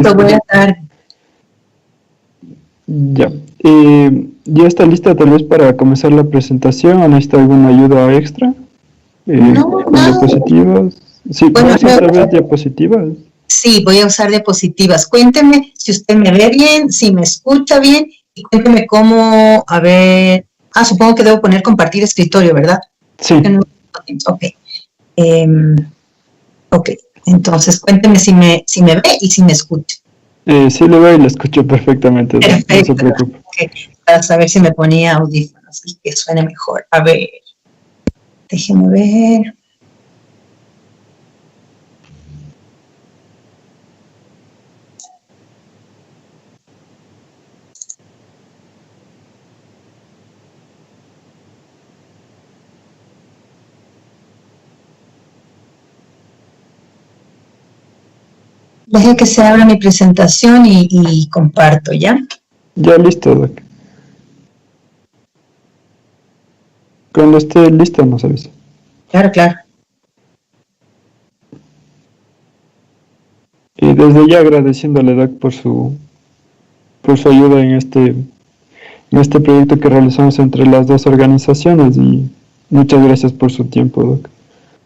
Buenas tardes. Ya. ¿Ya está lista tal vez para comenzar la presentación o necesita alguna ayuda extra? No, ¿Con diapositivas? Sí, bueno, ¿puedes usar tal vez diapositivas? sí, voy a usar diapositivas. Cuénteme si usted me ve bien, si me escucha bien, y cuénteme cómo, a ver, supongo que debo poner compartir escritorio, ¿verdad? Sí. Ok. Ok, entonces cuénteme si me ve y si me escucha. Sí, lo veo y lo escucho perfectamente, Perfecto. no se preocupe. Okay. Para saber si me ponía audífonos y que suene mejor. A ver, déjeme ver. Deje que se abra mi presentación y comparto, ¿ya? Ya listo, Doc. Cuando esté listo nos avisa. Claro, claro. Y desde ya agradeciéndole, Doc, por su ayuda en este proyecto que realizamos entre las dos organizaciones y muchas gracias por su tiempo, Doc.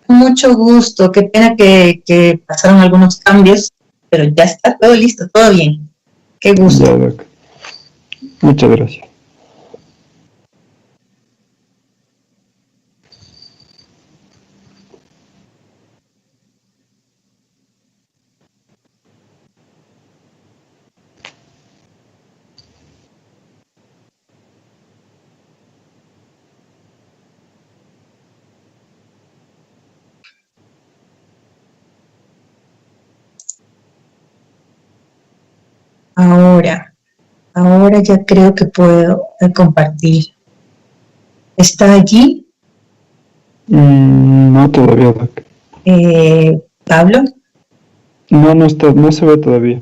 Mucho gusto, qué pena que pasaron algunos cambios, pero ya está todo listo, todo bien. Qué gusto. Ya, Doc. Muchas gracias. Ahora ya creo que puedo compartir. ¿Está allí? No todavía, Doc. ¿Pablo? No está, no se ve todavía.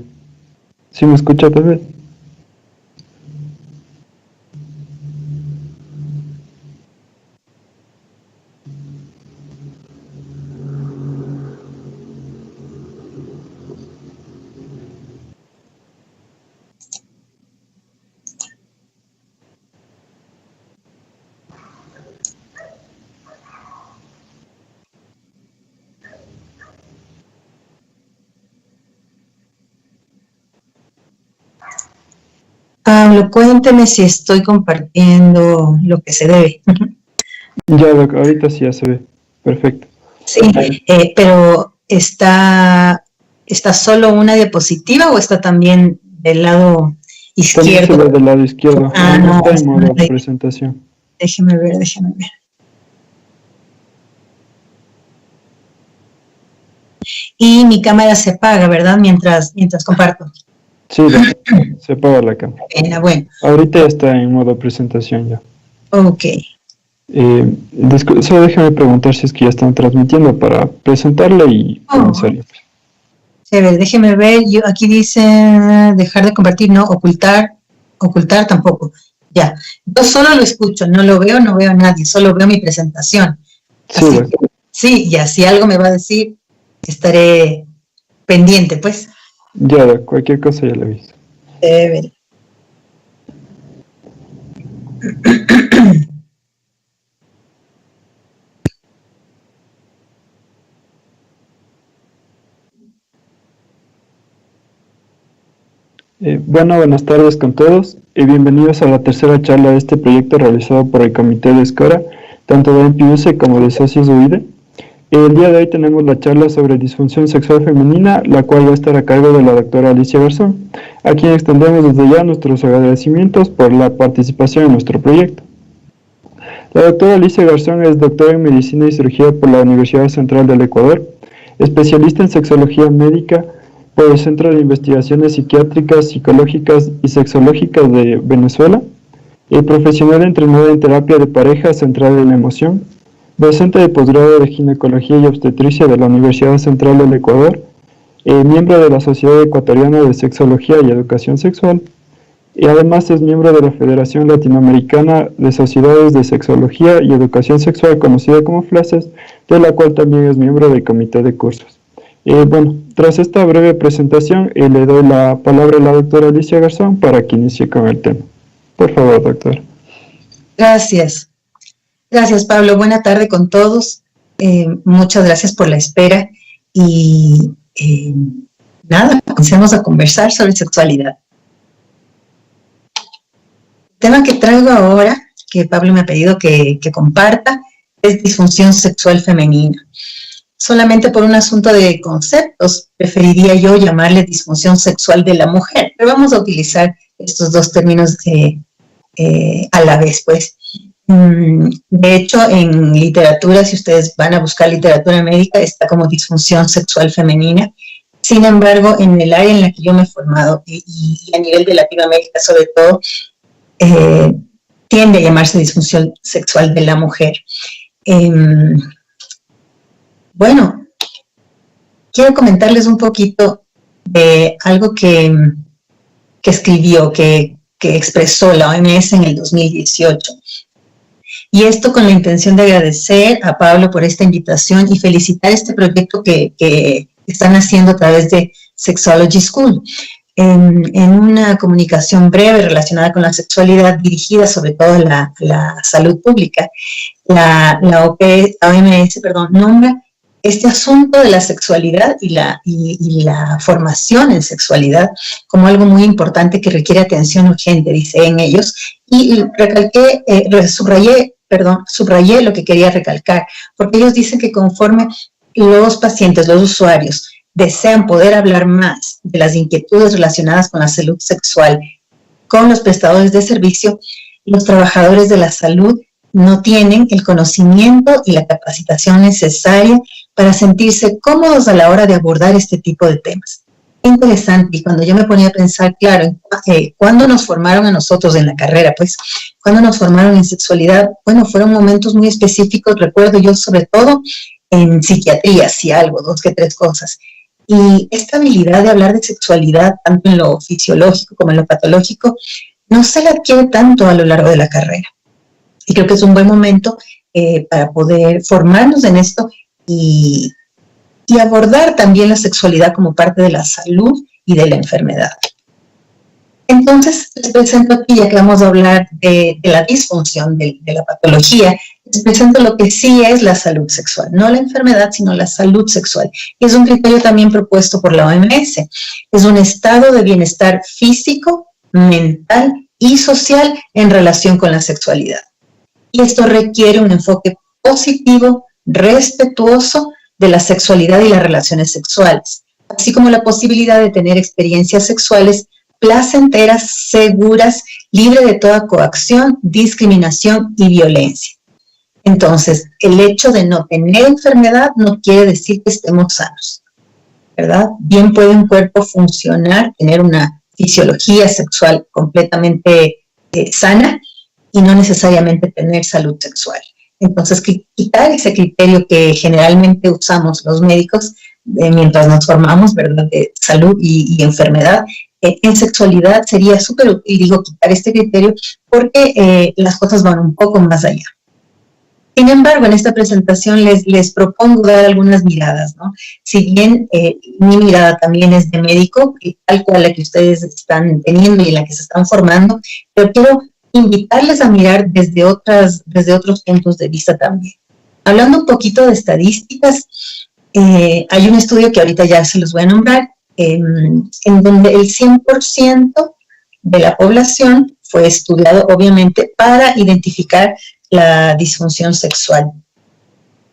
¿Sí me escucha tal vez? Pablo, cuénteme si estoy compartiendo lo que se debe. Ya, Doc, ahorita sí ya se ve. Perfecto. Sí, pero ¿está solo una diapositiva o está también del lado izquierdo? También se ve del lado izquierdo. No, Está en modo presentación. Déjeme ver. Y mi cámara se apaga, ¿verdad? Mientras comparto. Sí, se apaga la cámara. Bueno. Ahorita ya está en modo presentación ya. Ok. Solo déjame preguntar si es que ya están transmitiendo para presentarla y comenzar. Déjeme ver, aquí dice dejar de compartir, no, ocultar tampoco. Ya, yo solo lo escucho, no lo veo, no veo a nadie, solo veo mi presentación. Así que, sí, y así algo me va a decir, estaré pendiente, pues. Ya, cualquier cosa ya le aviso. Buenas tardes con todos y bienvenidos a la tercera charla de este proyecto realizado por el Comité de Escora, tanto de MPUSE como de Socios UIDE. El día de hoy tenemos la charla sobre disfunción sexual femenina, la cual va a estar a cargo de la doctora Alicia Garzón, a quien extendemos desde ya nuestros agradecimientos por la participación en nuestro proyecto. La doctora Alicia Garzón es doctora en Medicina y Cirugía por la Universidad Central del Ecuador, especialista en sexología médica por el Centro de Investigaciones Psiquiátricas, Psicológicas y Sexológicas de Venezuela, y profesional entrenada en terapia de pareja centrada en la emoción, docente de posgrado de Ginecología y Obstetricia de la Universidad Central del Ecuador, miembro de la Sociedad Ecuatoriana de Sexología y Educación Sexual, y además es miembro de la Federación Latinoamericana de Sociedades de Sexología y Educación Sexual, conocida como FLASES, de la cual también es miembro del comité de cursos. Bueno, tras esta breve presentación, le doy la palabra a la doctora Alicia Garzón para que inicie con el tema. Por favor, doctora. Gracias. Gracias, Pablo. Buena tarde con todos. Muchas gracias por la espera. Y nada, comencemos a conversar sobre sexualidad. El tema que traigo ahora, que Pablo me ha pedido que comparta, es disfunción sexual femenina. Solamente por un asunto de conceptos, preferiría yo llamarle disfunción sexual de la mujer, pero vamos a utilizar estos dos términos a la vez, pues. De hecho, en literatura, si ustedes van a buscar literatura médica, está como disfunción sexual femenina. Sin embargo, en el área en la que yo me he formado y a nivel de Latinoamérica sobre todo, tiende a llamarse disfunción sexual de la mujer. Bueno, quiero comentarles un poquito de algo que escribió, que expresó la OMS en el 2018. Y esto con la intención de agradecer a Pablo por esta invitación y felicitar este proyecto que están haciendo a través de Sexology School. En una comunicación breve relacionada con la sexualidad dirigida sobre todo a la salud pública, la OMS nombra este asunto de la sexualidad y la formación en sexualidad como algo muy importante que requiere atención urgente, dice en ellos, y subrayé lo que quería recalcar, porque ellos dicen que conforme los pacientes, los usuarios, desean poder hablar más de las inquietudes relacionadas con la salud sexual con los prestadores de servicio, los trabajadores de la salud no tienen el conocimiento y la capacitación necesaria para sentirse cómodos a la hora de abordar este tipo de temas. Interesante, y cuando yo me ponía a pensar, claro, ¿cuándo nos formaron a nosotros en la carrera? Pues, ¿cuándo nos formaron en sexualidad? Bueno, fueron momentos muy específicos, recuerdo yo sobre todo en psiquiatría, si algo, 2 que 3 cosas. Y esta habilidad de hablar de sexualidad, tanto en lo fisiológico como en lo patológico, no se la adquiere tanto a lo largo de la carrera. Y creo que es un buen momento para poder formarnos en esto y abordar también la sexualidad como parte de la salud y de la enfermedad. Entonces, les presento aquí, ya que vamos a hablar de la disfunción, de la patología, les presento lo que sí es la salud sexual, no la enfermedad, sino la salud sexual. Y es un criterio también propuesto por la OMS. Es un estado de bienestar físico, mental y social en relación con la sexualidad. Y esto requiere un enfoque positivo, respetuoso de la sexualidad y las relaciones sexuales, así como la posibilidad de tener experiencias sexuales placenteras, seguras, libre de toda coacción, discriminación y violencia. Entonces, el hecho de no tener enfermedad no quiere decir que estemos sanos, ¿verdad? Bien puede un cuerpo funcionar, tener una fisiología sexual completamente sana y no necesariamente tener salud sexual. Entonces, quitar ese criterio que generalmente usamos los médicos mientras nos formamos, ¿verdad?, de salud y enfermedad, en sexualidad sería súper útil, digo, quitar este criterio porque las cosas van un poco más allá. Sin embargo, en esta presentación les propongo dar algunas miradas, ¿no? Si bien mi mirada también es de médico, tal cual la que ustedes están teniendo y en la que se están formando, pero quiero invitarles a mirar desde otros puntos de vista también. Hablando un poquito de estadísticas, hay un estudio que ahorita ya se los voy a nombrar, en donde el 100% de la población fue estudiado, obviamente, para identificar la disfunción sexual.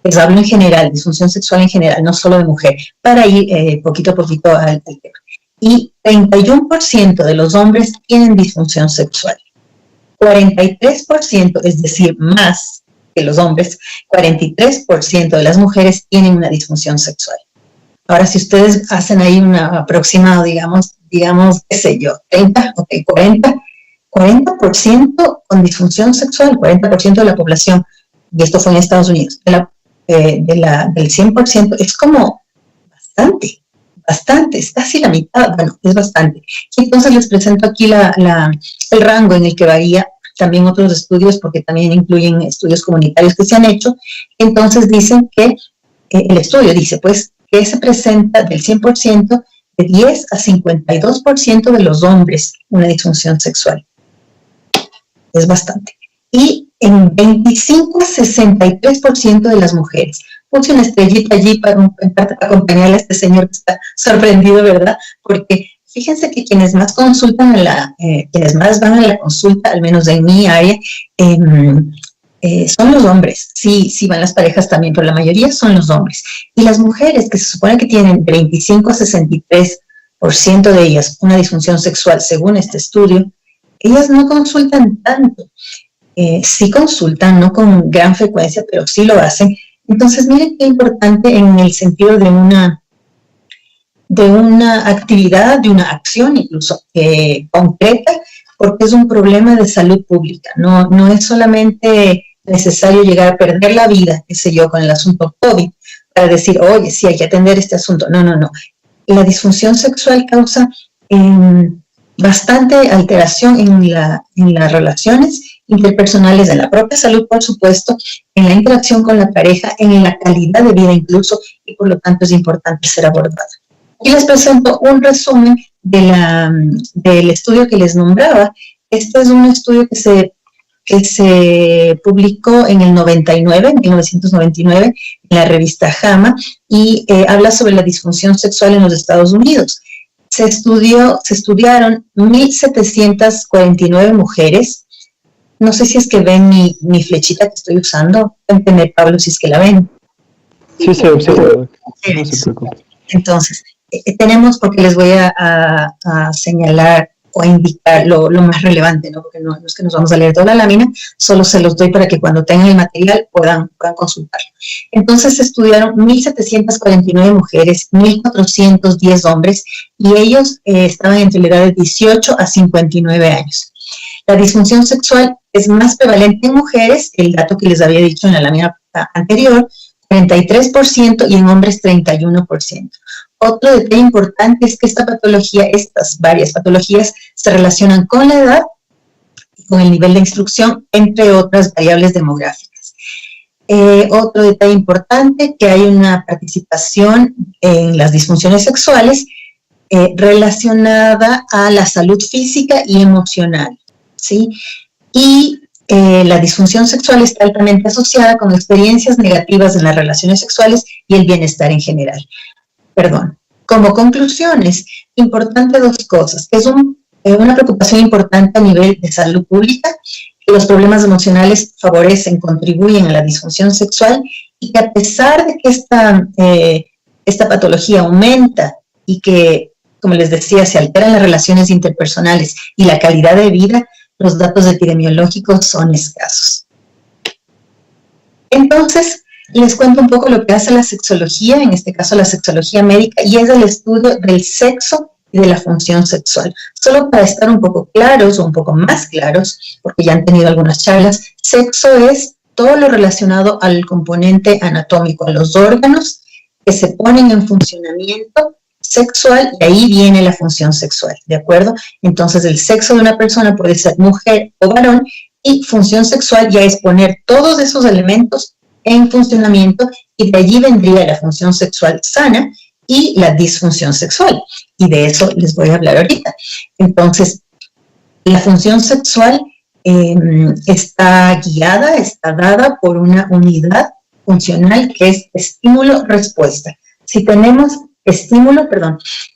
Les hablo en general, disfunción sexual en general, no solo de mujer, para ir poquito a poquito al tema. Y 31% de los hombres tienen disfunción sexual. 43%, es decir, más que los hombres, 43% de las mujeres tienen una disfunción sexual. Ahora, si ustedes hacen ahí un aproximado, digamos, qué sé yo, 30, ok, 40% con disfunción sexual, 40% de la población, y esto fue en Estados Unidos, del 100%, es como bastante, es casi la mitad, bueno, es bastante. Y entonces les presento aquí el rango en el que varía, también otros estudios, porque también incluyen estudios comunitarios que se han hecho. Entonces dicen que, el estudio dice, pues, que se presenta del 100%, de 10 a 52% de los hombres una disfunción sexual. Es bastante. Y en 25 a 63% de las mujeres. Puse una estrellita allí para acompañar a este señor que está sorprendido, ¿verdad? Porque fíjense que quienes más consultan quienes más van a la consulta, al menos en mi área, son los hombres. Sí, sí van las parejas también, pero la mayoría son los hombres. Y las mujeres, que se supone que tienen 25 a 63% de ellas una disfunción sexual, según este estudio, ellas no consultan tanto. Sí consultan, no con gran frecuencia, pero sí lo hacen. Entonces, miren qué importante en el sentido de una actividad, de una acción incluso concreta, porque es un problema de salud pública. No es solamente necesario llegar a perder la vida, qué sé yo, con el asunto COVID, para decir, oye, sí, hay que atender este asunto. No. La disfunción sexual causa bastante alteración en las relaciones interpersonales, en la propia salud, por supuesto, en la interacción con la pareja, en la calidad de vida incluso, y por lo tanto es importante ser abordada. Aquí les presento un resumen del estudio que les nombraba. Este es un estudio que se publicó en el 1999, en la revista JAMA, y habla sobre la disfunción sexual en los Estados Unidos. Se estudiaron 1.749 mujeres. No sé si es que ven mi flechita que estoy usando. Cuéntenme, Pablo, si es que la ven. Sí, se observa. No se preocupe. Entonces, tenemos, porque les voy a señalar o a indicar lo más relevante, ¿no? Porque no es que nos vamos a leer toda la lámina, solo se los doy para que cuando tengan el material puedan consultarlo. Entonces se estudiaron 1.749 mujeres, 1.410 hombres, y ellos estaban entre la edad de 18 a 59 años. La disfunción sexual es más prevalente en mujeres, el dato que les había dicho en la lámina anterior, 43%, y en hombres 31%. Otro detalle importante es que estas varias patologías se relacionan con la edad y con el nivel de instrucción, entre otras variables demográficas. Otro detalle importante, que hay una participación en las disfunciones sexuales relacionada a la salud física y emocional, ¿sí? Y la disfunción sexual está altamente asociada con experiencias negativas en las relaciones sexuales y el bienestar en general. Como conclusiones, importante dos cosas. Es una preocupación importante a nivel de salud pública, que los problemas emocionales contribuyen a la disfunción sexual, y que a pesar de que esta patología aumenta y que, como les decía, se alteran las relaciones interpersonales y la calidad de vida, los datos epidemiológicos son escasos. Entonces, les cuento un poco lo que hace la sexología, en este caso la sexología médica, y es el estudio del sexo y de la función sexual. Solo para estar un poco claros o un poco más claros, porque ya han tenido algunas charlas, sexo es todo lo relacionado al componente anatómico, a los órganos que se ponen en funcionamiento sexual, y ahí viene la función sexual, ¿de acuerdo? Entonces el sexo de una persona puede ser mujer o varón, y función sexual ya es poner todos esos elementos en funcionamiento, y de allí vendría la función sexual sana y la disfunción sexual, y de eso les voy a hablar ahorita. Entonces, la función sexual está dada por una unidad funcional que es estímulo-respuesta. Si tenemos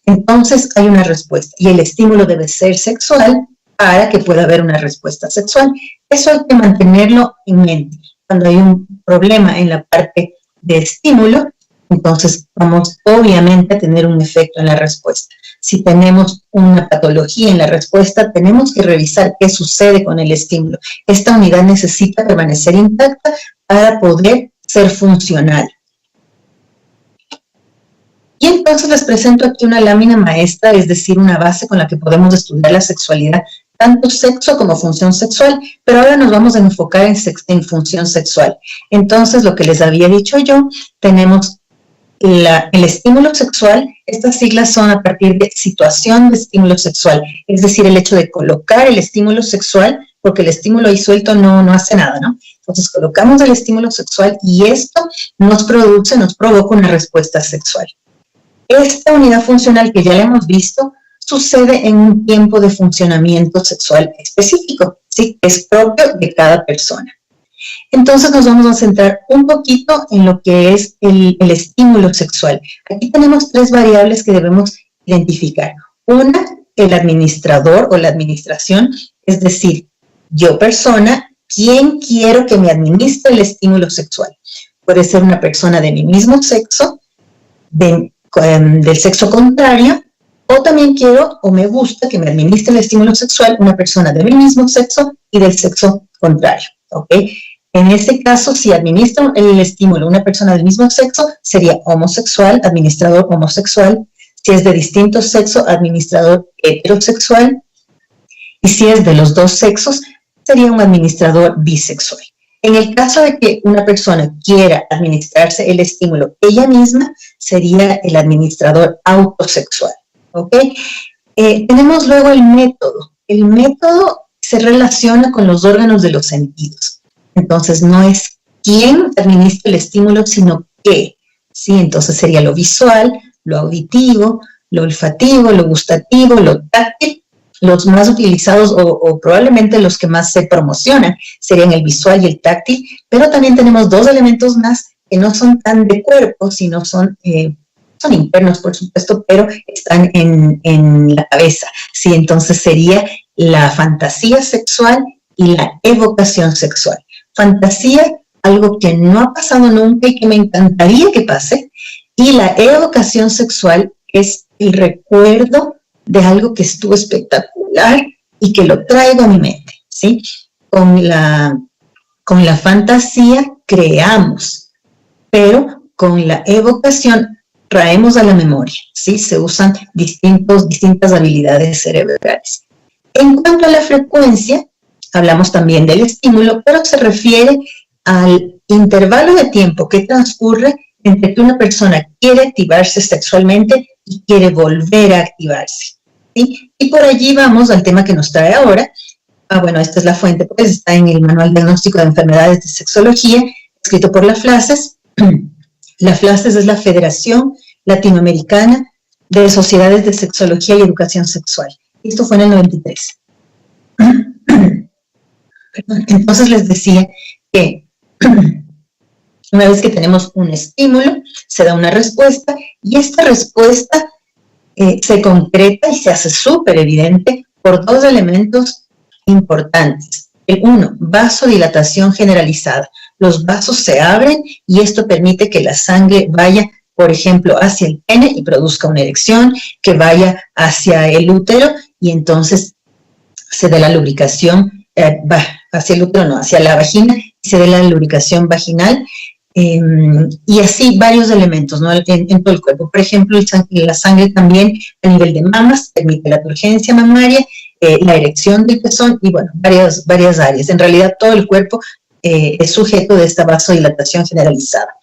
entonces hay una respuesta, y el estímulo debe ser sexual para que pueda haber una respuesta sexual. Eso hay que mantenerlo en mente. Cuando hay un problema en la parte de estímulo, entonces vamos obviamente a tener un efecto en la respuesta. Si tenemos una patología en la respuesta, tenemos que revisar qué sucede con el estímulo. Esta unidad necesita permanecer intacta para poder ser funcional. Y entonces les presento aquí una lámina maestra, es decir, una base con la que podemos estudiar la sexualidad, tanto sexo como función sexual, pero ahora nos vamos a enfocar en función sexual. Entonces, lo que les había dicho yo, tenemos el estímulo sexual. Estas siglas son a partir de situación de estímulo sexual, es decir, el hecho de colocar el estímulo sexual, porque el estímulo ahí suelto no hace nada, ¿no? Entonces colocamos el estímulo sexual y esto nos provoca una respuesta sexual. Esta unidad funcional que ya la hemos visto sucede en un tiempo de funcionamiento sexual específico, ¿sí? Es propio de cada persona. Entonces nos vamos a centrar un poquito en lo que es el estímulo sexual. Aquí tenemos 3 variables que debemos identificar. Una, el administrador o la administración, es decir, yo persona, ¿quién quiero que me administre el estímulo sexual? Puede ser una persona de mi mismo sexo, del sexo contrario, o también quiero o me gusta que me administre el estímulo sexual una persona de mi mismo sexo y del sexo contrario, ¿ok? En este caso, si administra el estímulo una persona del mismo sexo, sería homosexual, administrador homosexual. Si es de distinto sexo, administrador heterosexual. Y si es de los 2 sexos, sería un administrador bisexual. En el caso de que una persona quiera administrarse el estímulo ella misma, sería el administrador autosexual, ¿ok? Tenemos luego el método. El método se relaciona con los órganos de los sentidos. Entonces, no es quién administra el estímulo, sino qué, ¿sí? Entonces sería lo visual, lo auditivo, lo olfativo, lo gustativo, lo táctil. Los más utilizados o probablemente los que más se promocionan serían el visual y el táctil, pero también tenemos 2 elementos más que no son tan de cuerpo, sino son internos, por supuesto, pero están en la cabeza, ¿sí? Entonces sería la fantasía sexual y la evocación sexual. Fantasía, algo que no ha pasado nunca y que me encantaría que pase, y la evocación sexual es el recuerdo de algo que estuvo espectacular y que lo traigo a mi mente, ¿sí? Con la fantasía creamos, pero con la evocación traemos a la memoria, ¿sí? Se usan distintas habilidades cerebrales. En cuanto a la frecuencia, hablamos también del estímulo, pero se refiere al intervalo de tiempo que transcurre entre que una persona quiere activarse sexualmente y quiere volver a activarse, ¿sí? Y por allí vamos al tema que nos trae ahora. Bueno, esta es la fuente, pues está en el Manual Diagnóstico de Enfermedades de Sexología, escrito por la FLACES. La FLACES es la Federación Latinoamericana de Sociedades de Sexología y Educación Sexual. Esto fue en el 93. Perdón. Entonces les decía que una vez que tenemos un estímulo, se da una respuesta y esta respuesta se concreta y se hace súper evidente por 2 elementos importantes. El 1, vasodilatación generalizada. Los vasos se abren y esto permite que la sangre vaya, por ejemplo, hacia el pene y produzca una erección, que vaya hacia el útero y entonces se dé la lubricación, hacia el útero no, hacia la vagina, y se dé la lubricación vaginal. Y así varios elementos, ¿no? en todo el cuerpo. Por ejemplo, la sangre también a nivel de mamas permite la turgencia mamaria, la erección del pezón y bueno, varias áreas. En realidad todo el cuerpo es sujeto de esta vasodilatación generalizada.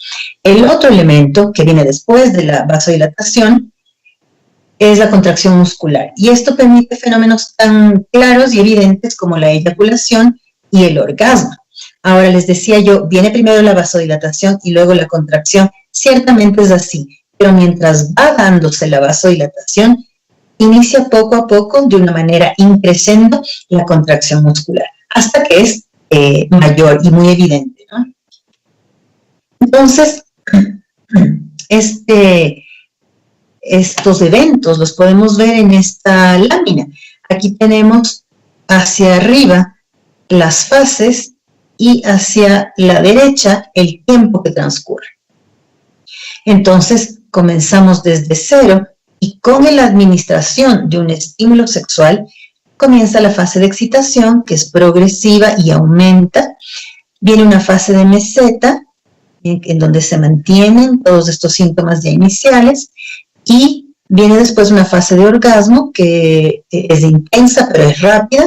El otro elemento que viene después de la vasodilatación es la contracción muscular y esto permite fenómenos tan claros y evidentes como la eyaculación y el orgasmo. Ahora les decía yo, viene primero la vasodilatación y luego la contracción. Ciertamente es así, pero mientras va dándose la vasodilatación, inicia poco a poco, de una manera increciendo, la contracción muscular, hasta que es mayor y muy evidente, ¿no? Entonces, estos eventos los podemos ver en esta lámina. Aquí tenemos hacia arriba las fases y hacia la derecha el tiempo que transcurre. Entonces, comenzamos desde 0 y con la administración de un estímulo sexual comienza la fase de excitación, que es progresiva y aumenta. Viene una fase de meseta, en donde se mantienen todos estos síntomas ya iniciales, y viene después una fase de orgasmo, que es intensa, pero es rápida,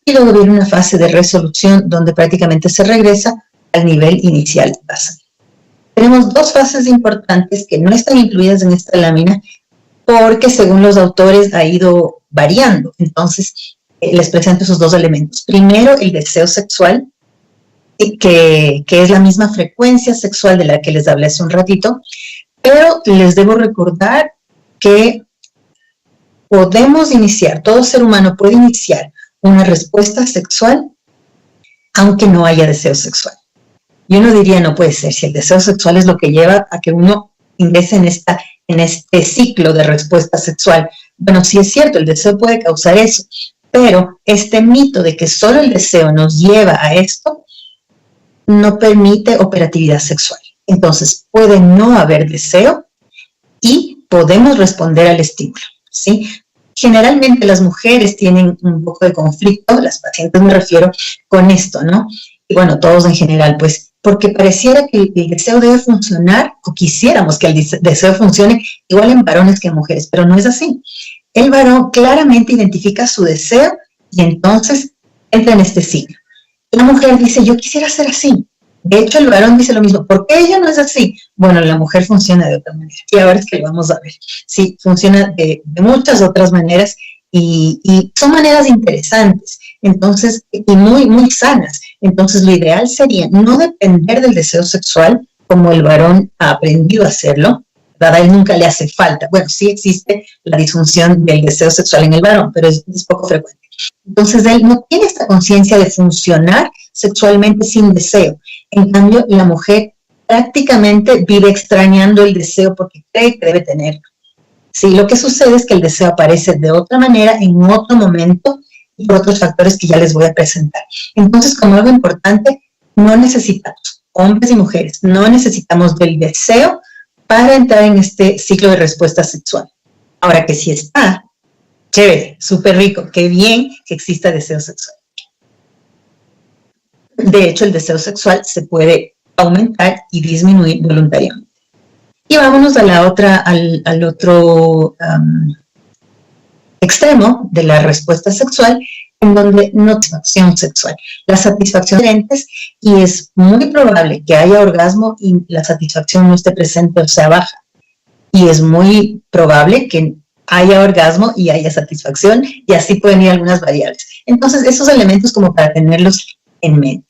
y luego viene una fase de resolución, donde prácticamente se regresa al nivel inicial basal. Tenemos 2 fases importantes que no están incluidas en esta lámina, porque según los autores ha ido variando. Entonces, les presento esos 2 elementos. Primero, el deseo sexual, que es la misma frecuencia sexual de la que les hablé hace un ratito, pero les debo recordar que podemos iniciar, todo ser humano puede iniciar una respuesta sexual aunque no haya deseo sexual. Y uno diría, no puede ser, si el deseo sexual es lo que lleva a que uno ingrese en este ciclo de respuesta sexual. Bueno, sí es cierto, el deseo puede causar eso, pero este mito de que solo el deseo nos lleva a esto no permite operatividad sexual. Entonces, puede no haber deseo y podemos responder al estímulo, ¿sí? Generalmente las mujeres tienen un poco de conflicto, las pacientes me refiero, con esto, ¿no? Y bueno, todos en general, pues, porque pareciera que el deseo debe funcionar, o quisiéramos que el deseo funcione igual en varones que en mujeres, pero no es así. El varón claramente identifica su deseo y entonces entra en este ciclo. La mujer dice, yo quisiera ser así. De hecho, el varón dice lo mismo. ¿Por qué ella no es así? Bueno, la mujer funciona de otra manera. Y ahora es que lo vamos a ver. Sí, funciona de muchas otras maneras y son maneras interesantes. Entonces, y muy, muy sanas. Entonces, lo ideal sería no depender del deseo sexual como el varón ha aprendido a hacerlo. ¿Verdad? A él nunca le hace falta. Bueno, sí existe la disfunción del deseo sexual en el varón, pero es poco frecuente. Entonces, él no tiene esta conciencia de funcionar sexualmente sin deseo. En cambio, la mujer prácticamente vive extrañando el deseo porque cree que debe tenerlo. Sí, lo que sucede es que el deseo aparece de otra manera, en otro momento, y por otros factores que ya les voy a presentar. Entonces, como algo importante, no necesitamos, hombres y mujeres, no necesitamos del deseo para entrar en este ciclo de respuesta sexual. Ahora que sí está, chévere, súper rico, qué bien que exista deseo sexual. De hecho, el deseo sexual se puede aumentar y disminuir voluntariamente. Y vámonos a la otra, al otro extremo de la respuesta sexual, en donde no hay satisfacción sexual. La satisfacción es diferente y es muy probable que haya orgasmo y la satisfacción no esté presente o sea baja. Y es muy probable que haya orgasmo y haya satisfacción, y así pueden ir algunas variables. Entonces, esos elementos como para tenerlos en mente.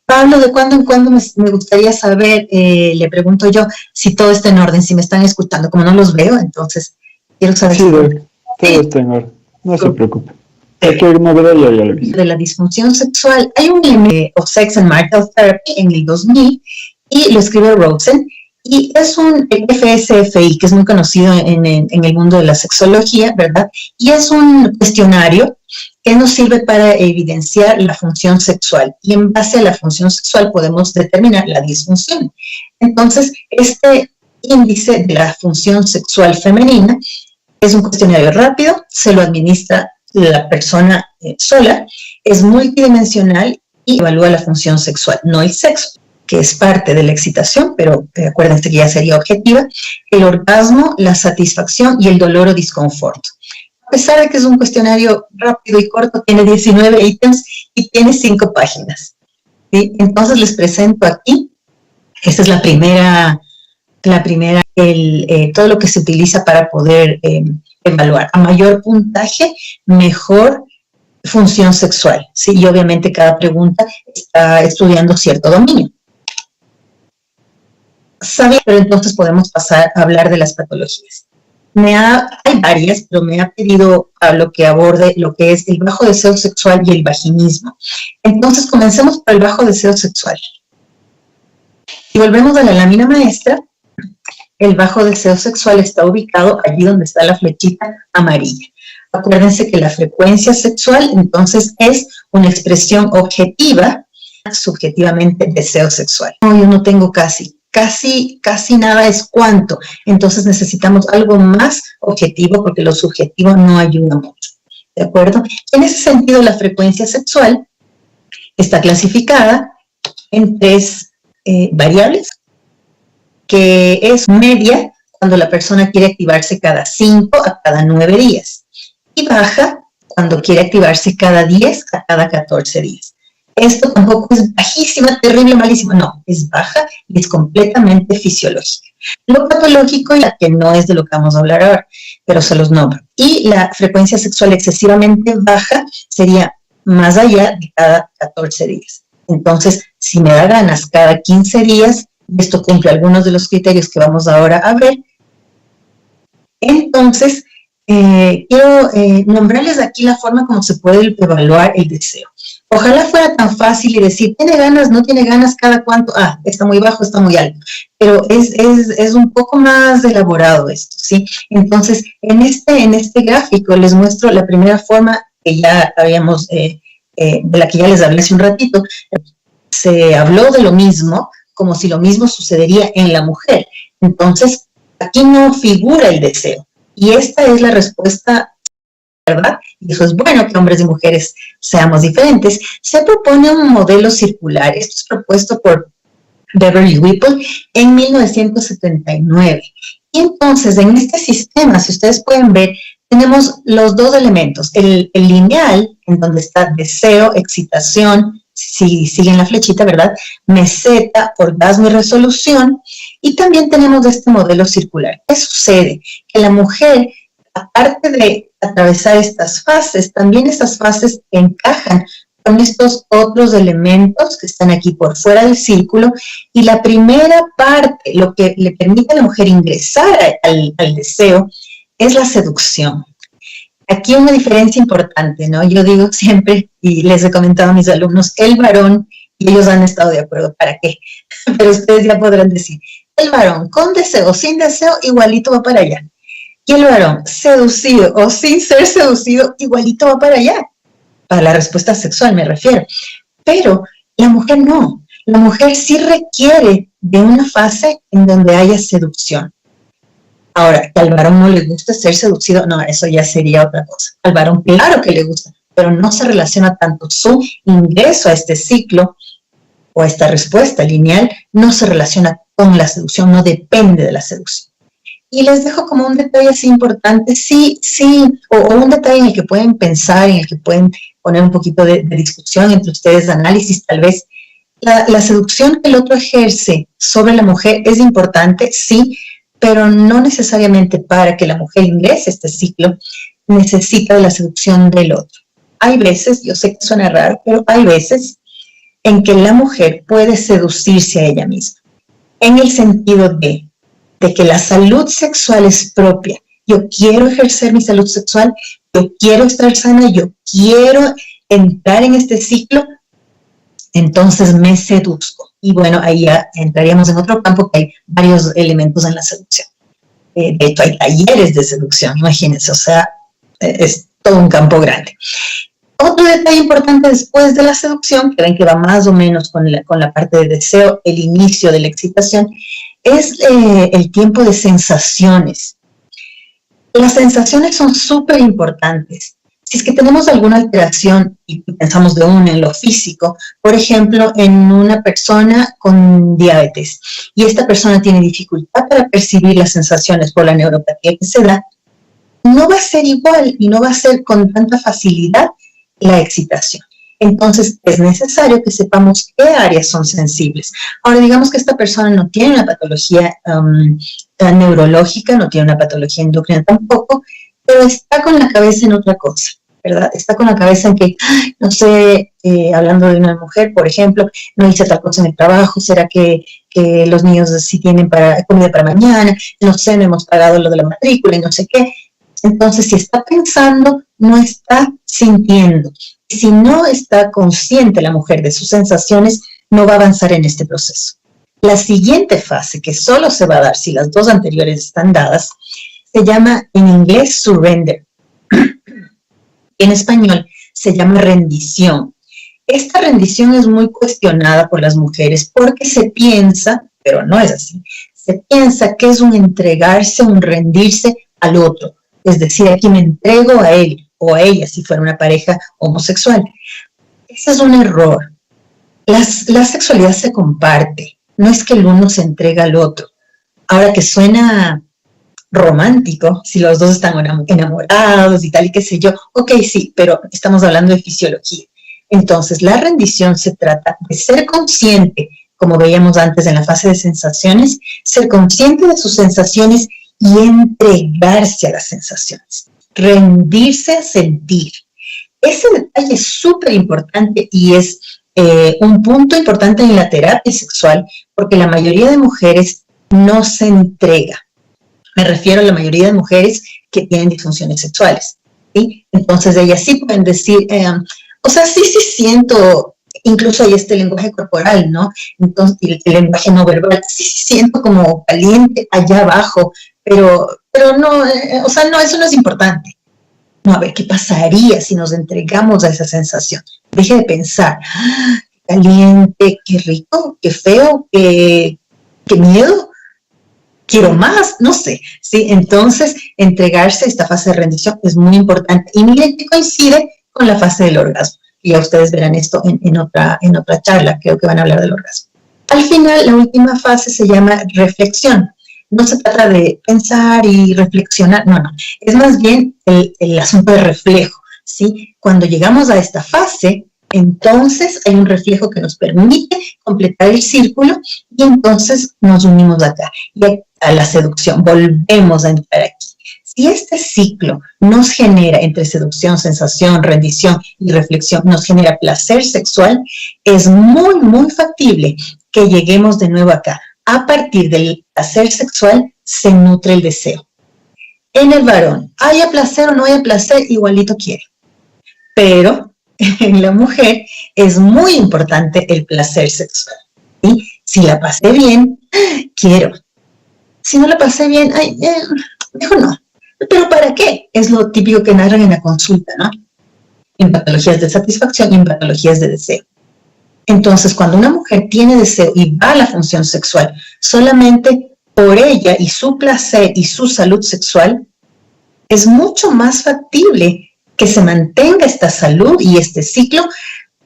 Pablo, de cuando en cuando me gustaría saber, le pregunto yo, si todo está en orden, si me están escuchando. Como no los veo, entonces quiero saber sí, todo está en orden, no se preocupe. Cualquier novedad ya lo aviso. De la disfunción sexual, hay un elemento of Sex and Marital Therapy en el 2000 y lo escribe Rosen, y es un FSFI que es muy conocido en el mundo de la sexología, ¿verdad? Y es un cuestionario que nos sirve para evidenciar la función sexual, y en base a la función sexual podemos determinar la disfunción. Entonces, este índice de la función sexual femenina es un cuestionario rápido, se lo administra la persona sola, es multidimensional y evalúa la función sexual, no el sexo, que es parte de la excitación, pero acuérdense que ya sería objetiva, el orgasmo, la satisfacción y el dolor o disconfort. A pesar de que es un cuestionario rápido y corto, tiene 19 ítems y tiene 5 páginas. ¿Sí? Entonces les presento aquí, esta es la primera todo lo que se utiliza para poder evaluar. A mayor puntaje, mejor función sexual. ¿Sí? Y obviamente cada pregunta está estudiando cierto dominio. Pero entonces podemos pasar a hablar de las patologías. Hay varias, pero me ha pedido Pablo que aborde lo que es el bajo deseo sexual y el vaginismo. Entonces comencemos por el bajo deseo sexual. Si volvemos a la lámina maestra, el bajo deseo sexual está ubicado allí donde está la flechita amarilla. Acuérdense que la frecuencia sexual entonces es una expresión objetiva, subjetivamente deseo sexual. No, yo no tengo casi nada es cuánto. Entonces necesitamos algo más objetivo porque lo subjetivo no ayuda mucho. ¿De acuerdo? En ese sentido, la frecuencia sexual está clasificada en 3 variables, que es media cuando la persona quiere activarse cada 5 a cada 9 días y baja cuando quiere activarse cada 10 a cada 14 días. Esto tampoco es bajísima, terrible, malísima, no, es baja y es completamente fisiológica. Lo patológico, ya que no es de lo que vamos a hablar ahora, pero se los nombro. Y la frecuencia sexual excesivamente baja sería más allá de cada 14 días. Entonces, si me da ganas cada 15 días, y esto cumple algunos de los criterios que vamos ahora a ver, entonces quiero nombrarles aquí la forma como se puede evaluar el deseo. Ojalá fuera tan fácil y decir, ¿tiene ganas, no tiene ganas, cada cuánto? Ah, está muy bajo, está muy alto. Pero es un poco más elaborado esto, ¿sí? Entonces, en este gráfico les muestro la primera forma que ya habíamos, de la que ya les hablé hace un ratito. Se habló de lo mismo, como si lo mismo sucedería en la mujer. Entonces, aquí no figura el deseo. Y esta es la respuesta, ¿verdad? Y eso es bueno, que hombres y mujeres seamos diferentes. Se propone un modelo circular. Esto es propuesto por Beverly Whipple en 1979. Y entonces, en este sistema, si ustedes pueden ver, tenemos los dos elementos. El lineal, en donde está deseo, excitación, si siguen la flechita, ¿verdad? Meseta, orgasmo y resolución. Y también tenemos este modelo circular. ¿Qué sucede? Que la mujer, aparte de atravesar estas fases, también estas fases encajan con estos otros elementos que están aquí por fuera del círculo, y la primera parte, lo que le permite a la mujer ingresar al deseo, es la seducción. Aquí una diferencia importante, ¿no? Yo digo siempre, y les he comentado a mis alumnos, el varón, y ellos han estado de acuerdo, ¿para qué? Pero ustedes ya podrán decir, el varón con deseo o sin deseo, igualito va para allá. Y el varón seducido o sin ser seducido, igualito va para allá. Para la respuesta sexual me refiero. Pero la mujer no. La mujer sí requiere de una fase en donde haya seducción. Ahora, que al varón no le gusta ser seducido, no, eso ya sería otra cosa. Al varón claro que le gusta, pero no se relaciona tanto su ingreso a este ciclo o a esta respuesta lineal, no se relaciona con la seducción, no depende de la seducción. Y les dejo como un detalle así importante, o un detalle en el que pueden pensar, en el que pueden poner un poquito de discusión entre ustedes, de análisis, tal vez. La seducción que el otro ejerce sobre la mujer es importante, sí, pero no necesariamente para que la mujer ingrese a este ciclo necesita de la seducción del otro. Hay veces, yo sé que suena raro, pero hay veces en que la mujer puede seducirse a ella misma, en el sentido de que la salud sexual es propia. Yo quiero ejercer mi salud sexual, yo quiero estar sana, yo quiero entrar en este ciclo, entonces me seduzco. Y bueno, ahí ya entraríamos en otro campo, que hay varios elementos en la seducción. De hecho, hay talleres de seducción, imagínense, o sea, es todo un campo grande. Otro detalle importante después de la seducción, que ven que va más o menos con la parte de deseo, el inicio de la excitación, es el tiempo de sensaciones. Las sensaciones son súper importantes. Si es que tenemos alguna alteración y pensamos de una en lo físico, por ejemplo, en una persona con diabetes, y esta persona tiene dificultad para percibir las sensaciones por la neuropatía que se da, no va a ser igual y no va a ser con tanta facilidad la excitación. Entonces, es necesario que sepamos qué áreas son sensibles. Ahora, digamos que esta persona no tiene una patología neurológica, no tiene una patología endocrina tampoco, pero está con la cabeza en otra cosa, ¿verdad? Está con la cabeza en que, no sé, hablando de una mujer, por ejemplo, no hice tal cosa en el trabajo, ¿será que los niños sí tienen comida para mañana? No sé, no hemos pagado lo de la matrícula y no sé qué. Entonces, si está pensando, no está sintiendo. Si no está consciente la mujer de sus sensaciones, no va a avanzar en este proceso. La siguiente fase, que solo se va a dar si las dos anteriores están dadas, se llama en inglés surrender. En español se llama rendición. Esta rendición es muy cuestionada por las mujeres porque se piensa, pero no es así, se piensa que es un entregarse, un rendirse al otro. Es decir, aquí me entrego a él o a ella si fuera una pareja homosexual. Ese es un error. La sexualidad se comparte, no es que el uno se entrega al otro. Ahora, que suena romántico, si los dos están enamorados y tal y qué sé yo, ok, sí, pero estamos hablando de fisiología. Entonces, la rendición se trata de ser consciente, como veíamos antes en la fase de sensaciones, ser consciente de sus sensaciones y entregarse a las sensaciones, rendirse a sentir. Ese detalle es súper importante y es un punto importante en la terapia sexual, porque la mayoría de mujeres no se entrega. Me refiero a la mayoría de mujeres que tienen disfunciones sexuales, ¿sí? Entonces ellas sí pueden decir, o sea, sí siento, incluso hay este lenguaje corporal, ¿no? Entonces, el lenguaje no verbal, sí siento como caliente allá abajo, pero no, o sea, no, eso no es importante. No, a ver, ¿qué pasaría si nos entregamos a esa sensación? Deje de pensar, qué caliente, qué rico, qué feo, qué miedo, quiero más, no sé, ¿sí? Entonces, entregarse a esta fase de rendición es muy importante. Y miren que coincide con la fase del orgasmo. Y ya ustedes verán esto en otra charla, creo que van a hablar del orgasmo. Al final, la última fase se llama reflexión. No se trata de pensar y reflexionar, no. Es más bien el asunto de reflejo, ¿sí? Cuando llegamos a esta fase, entonces hay un reflejo que nos permite completar el círculo y entonces nos unimos acá. Y a la seducción, volvemos a entrar aquí. Si este ciclo nos genera, entre seducción, sensación, rendición y reflexión, nos genera placer sexual, es muy, muy factible que lleguemos de nuevo acá. A partir del placer sexual se nutre el deseo. En el varón, haya placer o no haya placer, igualito quiere. Pero en la mujer es muy importante el placer sexual. ¿Sí? Si la pasé bien, quiero. Si no la pasé bien, mejor no. ¿Pero para qué? Es lo típico que narran en la consulta, ¿no? En patologías de satisfacción y en patologías de deseo. Entonces, cuando una mujer tiene deseo y va a la función sexual solamente por ella y su placer y su salud sexual, es mucho más factible que se mantenga esta salud y este ciclo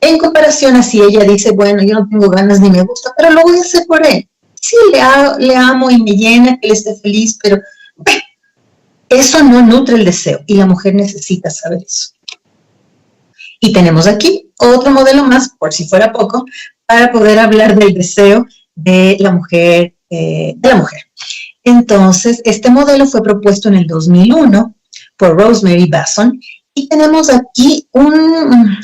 en comparación a si ella dice, bueno, yo no tengo ganas ni me gusta, pero lo voy a hacer por él. Sí, le amo y me llena, que él esté feliz, pero bueno, eso no nutre el deseo y la mujer necesita saber eso. Y tenemos aquí otro modelo más, por si fuera poco, para poder hablar del deseo de la mujer. Entonces, este modelo fue propuesto en el 2001 por Rosemary Basson y tenemos aquí una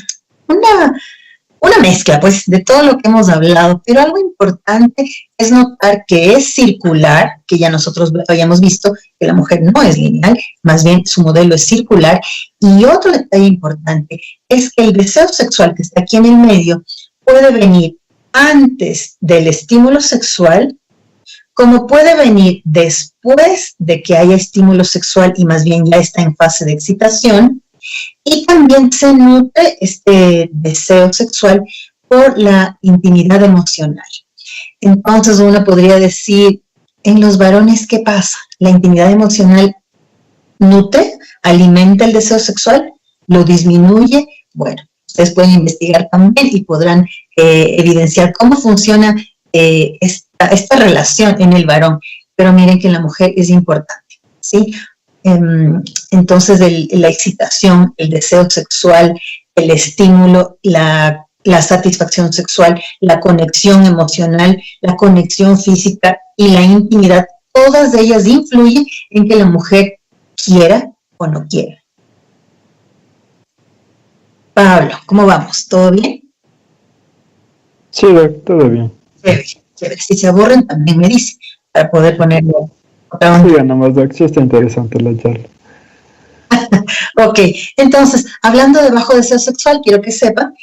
mezcla, pues, de todo lo que hemos hablado, pero algo importante es notar que es circular, que ya nosotros habíamos visto que la mujer no es lineal, más bien su modelo es circular, y otro detalle importante es que el deseo sexual que está aquí en el medio puede venir antes del estímulo sexual, como puede venir después de que haya estímulo sexual y más bien ya está en fase de excitación, y también se nutre este deseo sexual por la intimidad emocional. Entonces uno podría decir, en los varones, ¿qué pasa? La intimidad emocional nutre, alimenta el deseo sexual, lo disminuye. Bueno, ustedes pueden investigar también y podrán evidenciar cómo funciona esta relación en el varón. Pero miren que en la mujer es importante, ¿sí? Entonces la excitación, el deseo sexual, el estímulo, la satisfacción sexual, la conexión emocional, la conexión física y la intimidad, todas ellas influyen en que la mujer quiera o no quiera. Pablo, ¿cómo vamos? ¿Todo bien? Sí, todo bien. Chévere. Si se aburren, también me dice, para poder ponerlo. Sí, nomás, Doc, sí está interesante la charla. Ok, entonces, hablando de bajo deseo sexual, quiero que sepan,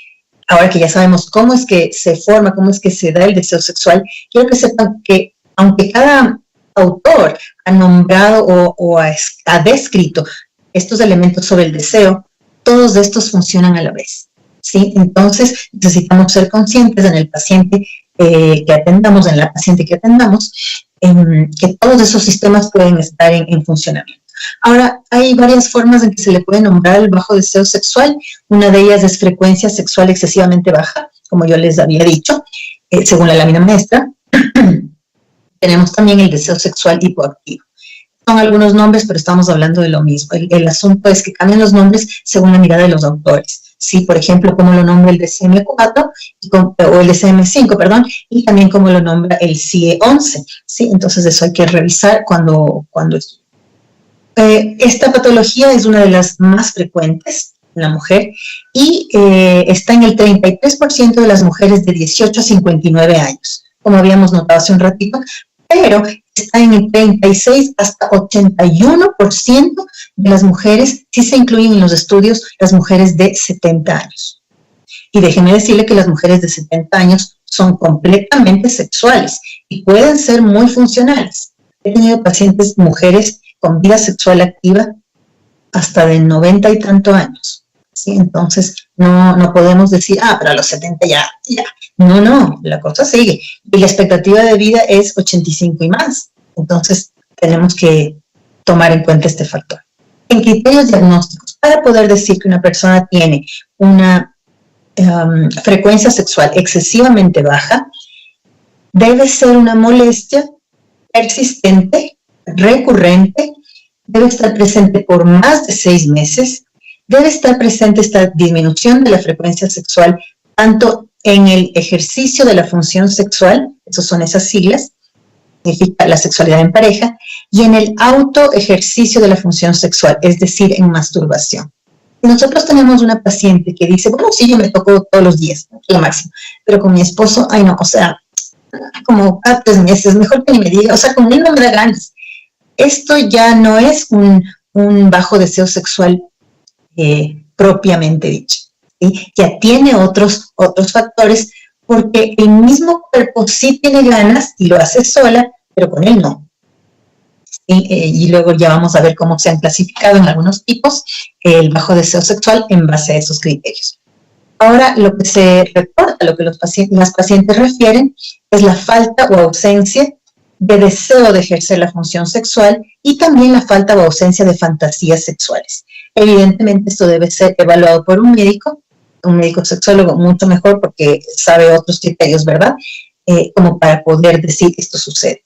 ahora que ya sabemos cómo es que se forma, cómo es que se da el deseo sexual, quiero que sepan que aunque cada autor ha nombrado o ha descrito estos elementos sobre el deseo, todos estos funcionan a la vez, ¿sí? Entonces, necesitamos ser conscientes en el paciente que atendamos, en la paciente que atendamos, que todos esos sistemas pueden estar en funcionamiento. Ahora, hay varias formas en que se le puede nombrar el bajo deseo sexual. Una de ellas es frecuencia sexual excesivamente baja, como yo les había dicho, según la lámina maestra. Tenemos también el deseo sexual hipoactivo. Son algunos nombres, pero estamos hablando de lo mismo. El asunto es que cambian los nombres según la mirada de los autores. Sí, por ejemplo, como lo nombra el DSM-4 o el DSM-5, perdón, y también como lo nombra el CIE-11. Sí, entonces eso hay que revisar cuando esta patología es una de las más frecuentes, en la mujer y está en el 33% de las mujeres de 18 a 59 años, como habíamos notado hace un ratito, pero está en el 36 hasta 81% de las mujeres, si se incluyen en los estudios, las mujeres de 70 años. Y déjenme decirle que las mujeres de 70 años son completamente sexuales y pueden ser muy funcionales. He tenido pacientes, mujeres con vida sexual activa hasta de 90 y tanto años. ¿Sí? Entonces, no podemos decir, pero a los 70 ya. No, la cosa sigue. Y la expectativa de vida es 85 y más. Entonces, tenemos que tomar en cuenta este factor. En criterios diagnósticos, para poder decir que una persona tiene una frecuencia sexual excesivamente baja, debe ser una molestia persistente, recurrente, debe estar presente por más de 6 meses, debe estar presente esta disminución de la frecuencia sexual tanto en el ejercicio de la función sexual, esas son esas siglas, significa la sexualidad en pareja, y en el autoejercicio de la función sexual, es decir, en masturbación. Si nosotros tenemos una paciente que dice, bueno, sí, yo me toco todos los días, lo máximo, pero con mi esposo, no, o sea, como cada 3 meses, mejor que ni me diga, o sea, con él no me da ganas. Esto ya no es un bajo deseo sexual propiamente dicho, ¿sí? Ya tiene otros factores, porque el mismo cuerpo sí tiene ganas y lo hace sola, pero con él no. Y luego ya vamos a ver cómo se han clasificado en algunos tipos el bajo deseo sexual en base a esos criterios. Ahora, lo que se reporta, lo que las pacientes refieren, es la falta o ausencia de deseo de ejercer la función sexual y también la falta o ausencia de fantasías sexuales. Evidentemente, esto debe ser evaluado por un médico sexólogo mucho mejor porque sabe otros criterios, ¿verdad? Como para poder decir esto sucede.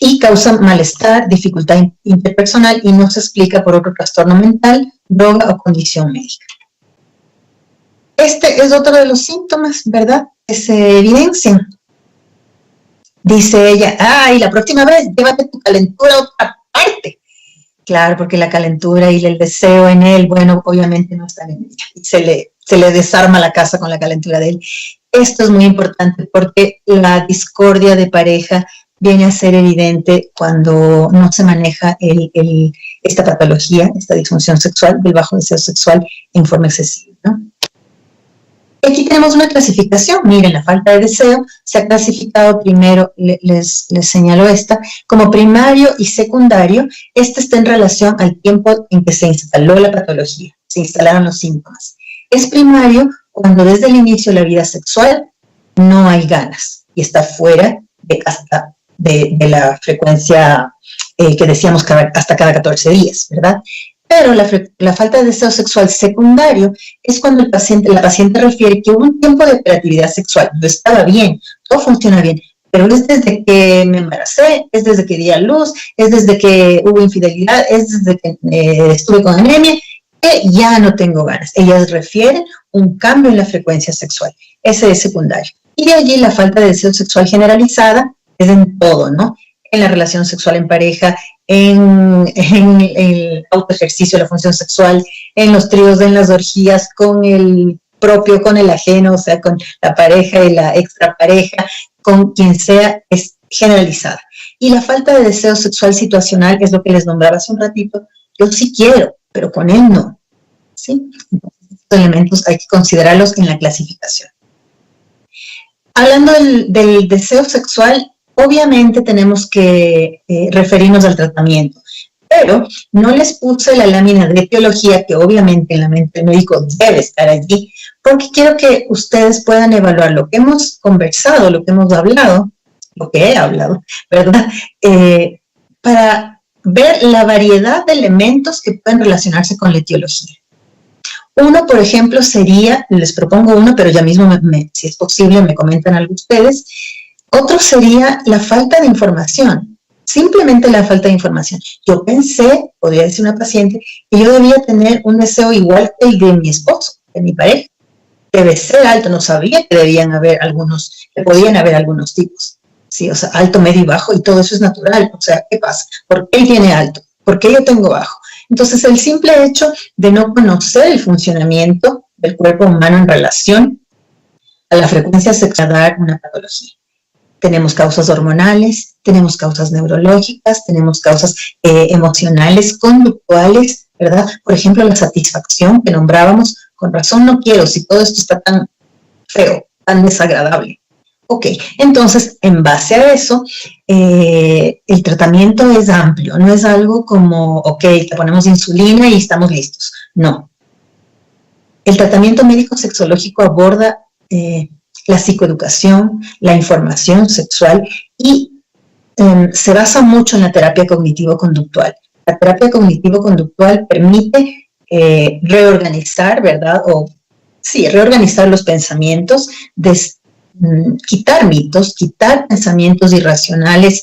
Y causa malestar, dificultad interpersonal y no se explica por otro trastorno mental, droga o condición médica. Este es otro de los síntomas, ¿verdad?, que se evidencian. Dice ella, y la próxima vez llévate tu calentura a otra parte. Claro, porque la calentura y el deseo en él, bueno, obviamente no están en ella. Y se le desarma la casa con la calentura de él. Esto es muy importante porque la discordia de pareja viene a ser evidente cuando no se maneja esta patología, esta disfunción sexual del bajo deseo sexual en forma excesiva, ¿no? Aquí tenemos una clasificación. Miren, la falta de deseo se ha clasificado primero, les señalo esta, como primario y secundario. Este está en relación al tiempo en que se instaló la patología, se instalaron los síntomas. Es primario cuando desde el inicio de la vida sexual no hay ganas y está fuera de la frecuencia que decíamos hasta cada 14 días, ¿verdad? Pero la falta de deseo sexual secundario es cuando la paciente refiere que hubo un tiempo de operatividad sexual, yo estaba bien, todo funciona bien, pero es desde que me embaracé, es desde que di a luz, es desde que hubo infidelidad, es desde que estuve con anemia, que ya no tengo ganas. Ellas refieren un cambio en la frecuencia sexual, ese es secundario. Y de allí la falta de deseo sexual generalizada es en todo, ¿no? En la relación sexual en pareja, en el autoejercicio de la función sexual, en los tríos, en las orgías, con el propio, con el ajeno, o sea, con la pareja y la extrapareja, con quien sea, es generalizada. Y la falta de deseo sexual situacional es lo que les nombraba hace un ratito. Yo sí quiero, pero con él no. ¿Sí? Entonces, estos elementos hay que considerarlos en la clasificación. Hablando del deseo sexual, obviamente tenemos que referirnos al tratamiento, pero no les puse la lámina de etiología, que obviamente en la mente del médico debe estar allí, porque quiero que ustedes puedan evaluar lo que hemos conversado, lo que hemos hablado, lo que he hablado, ¿verdad? Para ver la variedad de elementos que pueden relacionarse con la etiología. Uno, por ejemplo, sería, les propongo uno, pero ya mismo, si es posible, me comentan algo ustedes. Otro sería la falta de información, simplemente la falta de información. Yo pensé, podría decir una paciente, que yo debía tener un deseo igual que el de mi esposo, de mi pareja. Debe ser alto, no sabía que podían haber algunos tipos. Sí, o sea, alto, medio y bajo, y todo eso es natural. O sea, ¿qué pasa? ¿Por qué él tiene alto? ¿Por qué yo tengo bajo? Entonces, el simple hecho de no conocer el funcionamiento del cuerpo humano en relación a la frecuencia sexual da una patología. Tenemos causas hormonales, tenemos causas neurológicas, tenemos causas emocionales, conductuales, ¿verdad? Por ejemplo, la satisfacción que nombrábamos, con razón no quiero, si todo esto está tan feo, tan desagradable. Ok, entonces, en base a eso, el tratamiento es amplio, no es algo como, ok, te ponemos insulina y estamos listos. No. El tratamiento médico-sexológico aborda la psicoeducación, la información sexual y se basa mucho en la terapia cognitivo-conductual. La terapia cognitivo-conductual permite reorganizar, ¿verdad? Reorganizar los pensamientos, quitar mitos, quitar pensamientos irracionales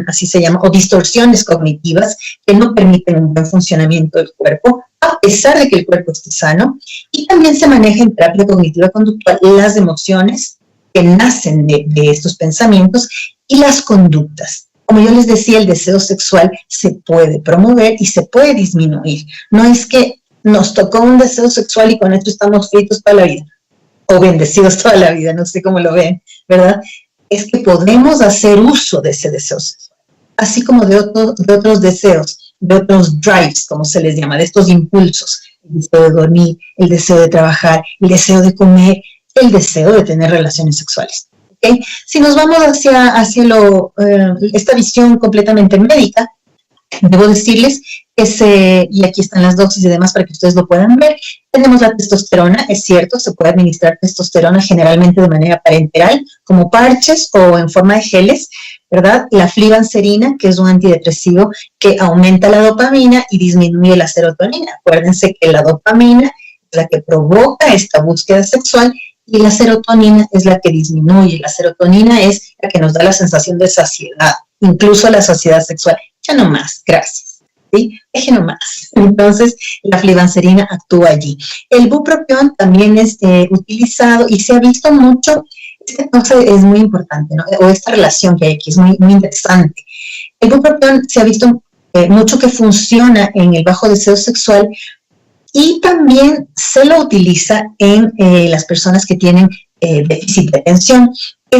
así se llama, o distorsiones cognitivas que no permiten un buen funcionamiento del cuerpo, a pesar de que el cuerpo esté sano. Y también se maneja en terapia cognitiva conductual las emociones que nacen de estos pensamientos y las conductas. Como yo les decía, el deseo sexual se puede promover y se puede disminuir. No es que nos tocó un deseo sexual y con esto estamos fritos toda la vida, o bendecidos toda la vida, no sé cómo lo ven, ¿verdad? Es que podemos hacer uso de ese deseo sexual, así como de otros deseos, de otros drives, como se les llama, de estos impulsos, el deseo de dormir, el deseo de trabajar, el deseo de comer, el deseo de tener relaciones sexuales. ¿Okay? Si nos vamos hacia esta visión completamente médica, debo decirles que y aquí están las dosis y demás para que ustedes lo puedan ver, tenemos la testosterona, es cierto, se puede administrar testosterona generalmente de manera parenteral, como parches o en forma de geles, ¿verdad? La flibanserina, que es un antidepresivo que aumenta la dopamina y disminuye la serotonina. Acuérdense que la dopamina es la que provoca esta búsqueda sexual y la serotonina es la que disminuye. La serotonina es la que nos da la sensación de saciedad, incluso la saciedad sexual. Ya no más, gracias. ¿Sí? Deje nomás. Entonces, la flibanserina actúa allí. El bupropión también es utilizado y se ha visto mucho. Esta cosa es muy importante, ¿no? O esta relación que hay aquí es muy, muy interesante. El bupropión se ha visto mucho que funciona en el bajo deseo sexual y también se lo utiliza en las personas que tienen déficit de atención.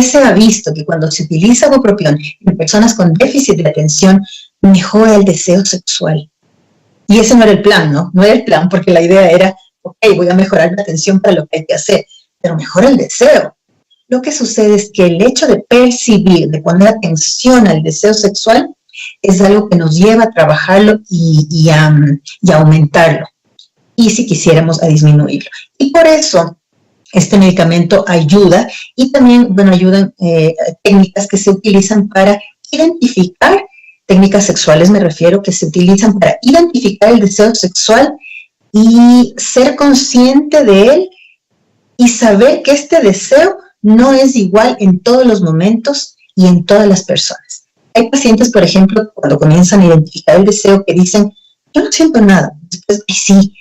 Se ha visto que cuando se utiliza bupropión en personas con déficit de atención, mejora el deseo sexual. Y ese no era el plan, ¿no? No era el plan, porque la idea era, ok, voy a mejorar la atención para lo que hay que hacer, pero mejora el deseo. Lo que sucede es que el hecho de percibir, de poner atención al deseo sexual, es algo que nos lleva a trabajarlo y a aumentarlo. Y si quisiéramos, a disminuirlo. Y por eso este medicamento ayuda y también, bueno, ayudan técnicas que se utilizan para identificar, técnicas sexuales me refiero, que se utilizan para identificar el deseo sexual y ser consciente de él y saber que este deseo no es igual en todos los momentos y en todas las personas. Hay pacientes, por ejemplo, cuando comienzan a identificar el deseo que dicen, yo no siento nada. Después, sí,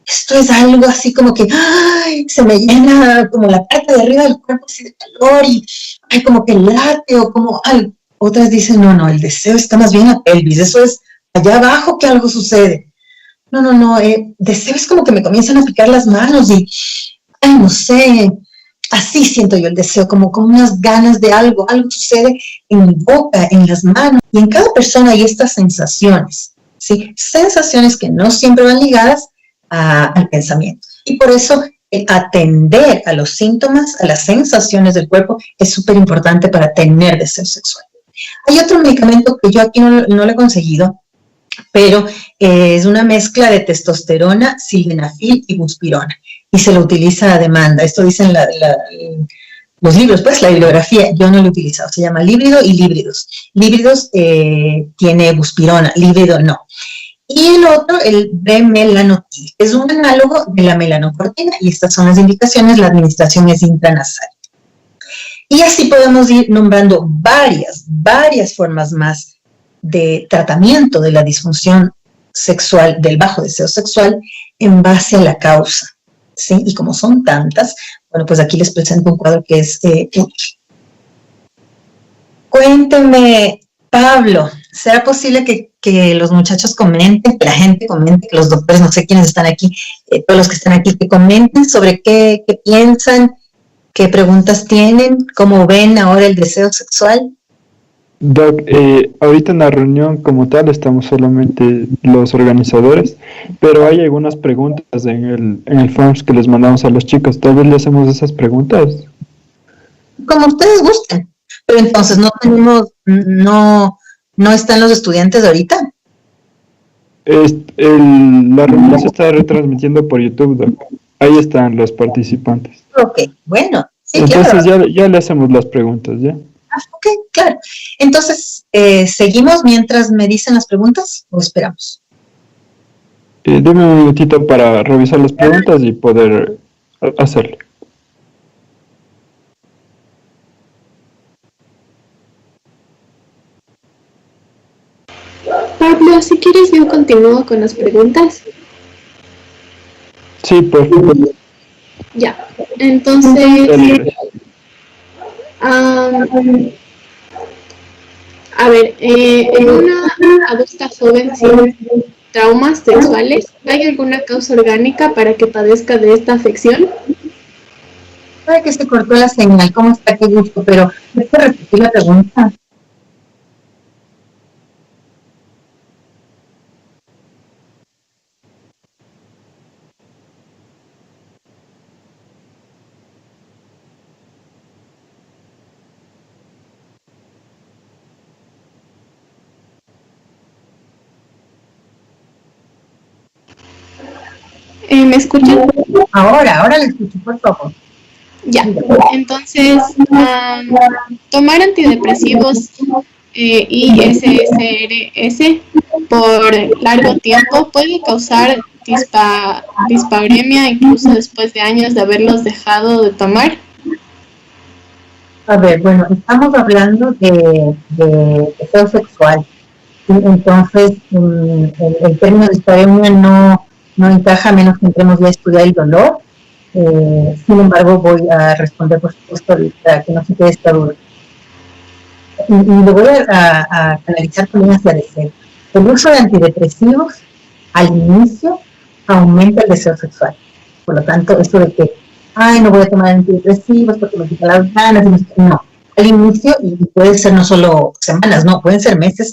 esto es algo así como que, ay, se me llena como la parte de arriba del cuerpo así de calor y ay, como que late o como algo. Otras dicen, no, el deseo está más bien en la pelvis, eso es allá abajo que algo sucede. No, deseo es como que me comienzan a picar las manos y, ay, no sé, así siento yo el deseo, como unas ganas de algo sucede en mi boca, en las manos. Y en cada persona hay estas sensaciones, ¿sí? Sensaciones que no siempre van ligadas al pensamiento. Y por eso atender a los síntomas, a las sensaciones del cuerpo es súper importante para tener deseo sexual. Hay otro medicamento que yo aquí no lo he conseguido, pero es una mezcla de testosterona, sildenafil y buspirona y se lo utiliza a demanda. Esto dicen los libros, pues la bibliografía, yo no lo he utilizado, se llama Líbrido y Líbridos. Líbridos tiene buspirona, Líbrido no. Y el otro, el bremelanotil, es un análogo de la melanocortina y estas son las indicaciones, la administración es intranasal. Y así podemos ir nombrando varias formas más de tratamiento de la disfunción sexual, del bajo deseo sexual, en base a la causa, ¿sí? Y como son tantas, bueno, pues aquí les presento un cuadro que es útil. Cuénteme, Pablo, ¿será posible que los muchachos comenten, que la gente comente, que los doctores, no sé quiénes están aquí, todos los que están aquí, que comenten sobre qué piensan, qué preguntas tienen, cómo ven ahora el deseo sexual? Doc, ahorita en la reunión como tal estamos solamente los organizadores, pero hay algunas preguntas en el forms que les mandamos a los chicos. Tal vez le hacemos esas preguntas. Como ustedes gusten. Pero entonces no están los estudiantes de ahorita. La reunión se está retransmitiendo por YouTube, Doc. Ahí están los participantes. Ok, bueno, sí, Entonces claro. ya le hacemos las preguntas, ¿ya? Ok, claro. Entonces, ¿seguimos mientras me dicen las preguntas o esperamos? Deme un minutito para revisar las preguntas y poder hacerle. Pablo, si quieres yo continúo con las preguntas. Sí, por favor. Ya, entonces, Dale, gracias. a ver, en una adulta joven sin traumas sexuales, ¿hay alguna causa orgánica para que padezca de esta afección? Sabe que se cortó la señal, ¿cómo está? Qué gusto, pero ¿me puede repetir la pregunta? ¿Me escuchan? Ahora le escucho, por favor. Ya, entonces, tomar antidepresivos y SSRS por largo tiempo puede causar disparemia incluso después de años de haberlos dejado de tomar. A ver, bueno, estamos hablando de deseo sexual. Entonces, el término de dispareunia no encaja a menos que entremos ya a estudiar el dolor. Sin embargo, voy a responder, por supuesto, para que no se quede esta duda. Y lo voy a canalizar también hacia deseo. El uso de antidepresivos al inicio aumenta el deseo sexual. Por lo tanto, esto de que, ay, no voy a tomar antidepresivos porque me quita las ganas, no. Al inicio, y puede ser no solo semanas, no, pueden ser meses,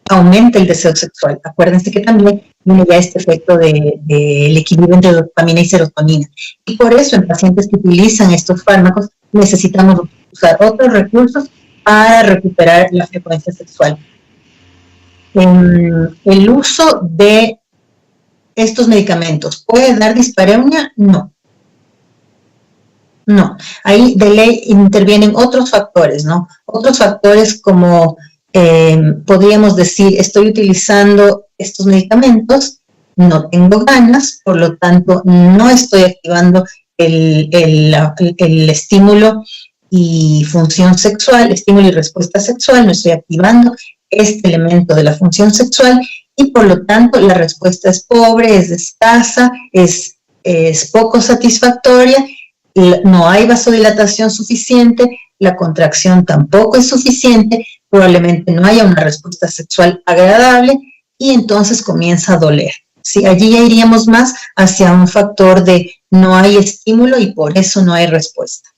aumenta el deseo sexual. Acuérdense que también tiene ya este efecto del equilibrio entre dopamina y serotonina. Y por eso en pacientes que utilizan estos fármacos necesitamos usar otros recursos para recuperar la frecuencia sexual. El uso de estos medicamentos puede dar dispareunia, no. Ahí de ley intervienen otros factores, ¿no? Otros factores como podríamos decir, estoy utilizando estos medicamentos, no tengo ganas, por lo tanto no estoy activando el estímulo y función sexual, estímulo y respuesta sexual, no estoy activando este elemento de la función sexual y por lo tanto la respuesta es pobre, es escasa, es poco satisfactoria, no hay vasodilatación suficiente, la contracción tampoco es suficiente, probablemente no haya una respuesta sexual agradable y entonces comienza a doler. ¿Sí? Allí ya iríamos más hacia un factor de no hay estímulo y por eso no hay respuesta.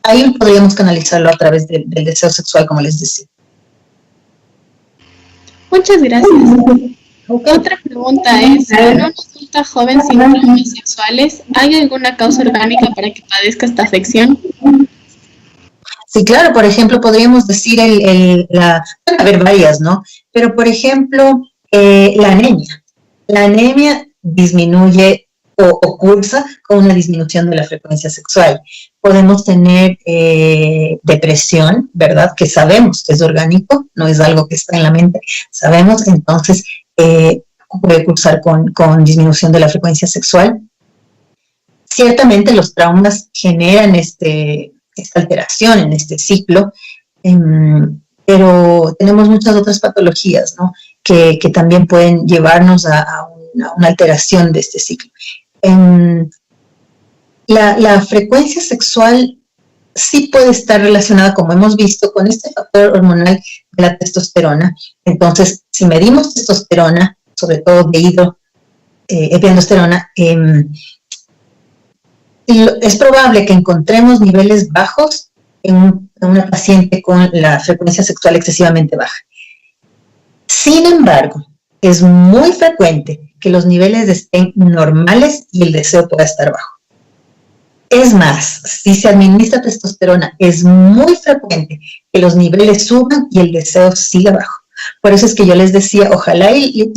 Ahí podríamos canalizarlo a través del deseo sexual, como les decía. Muchas gracias. Okay. Otra pregunta es, en una adulta joven sin traumas sexuales, ¿hay alguna causa orgánica para que padezca esta afección? Sí, claro, por ejemplo, podríamos decir pueden haber varias, ¿no? Pero, por ejemplo, la anemia. La anemia disminuye o cursa con una disminución de la frecuencia sexual. Podemos tener depresión, ¿verdad? Que sabemos que es orgánico, no es algo que está en la mente, sabemos, entonces puede cursar con disminución de la frecuencia sexual. Ciertamente los traumas generan esta alteración en este ciclo, pero tenemos muchas otras patologías, ¿no? que también pueden llevarnos a una alteración de este ciclo. La frecuencia sexual sí puede estar relacionada, como hemos visto, con este factor hormonal de la testosterona. Entonces, si medimos testosterona, sobre todo de epiandrosterona, es probable que encontremos niveles bajos en una paciente con la frecuencia sexual excesivamente baja. Sin embargo, es muy frecuente que los niveles estén normales y el deseo pueda estar bajo. Es más, si se administra testosterona, es muy frecuente que los niveles suban y el deseo siga bajo. Por eso es que yo les decía, ojalá y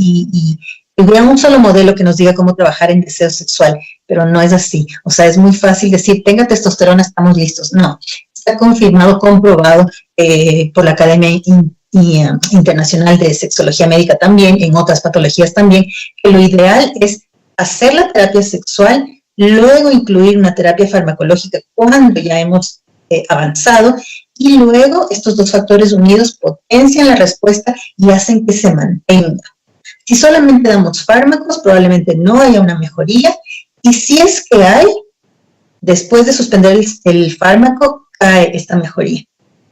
hubiera un solo modelo que nos diga cómo trabajar en deseo sexual, pero no es así. O sea, es muy fácil decir, tenga testosterona, estamos listos. No, está confirmado, comprobado por la Academia Internacional de Sexología Médica también, en otras patologías también, que lo ideal es hacer la terapia sexual, luego incluir una terapia farmacológica cuando ya hemos avanzado, y luego estos dos factores unidos potencian la respuesta y hacen que se mantenga. Si solamente damos fármacos, probablemente no haya una mejoría, y si es que hay, después de suspender el fármaco, cae esta mejoría.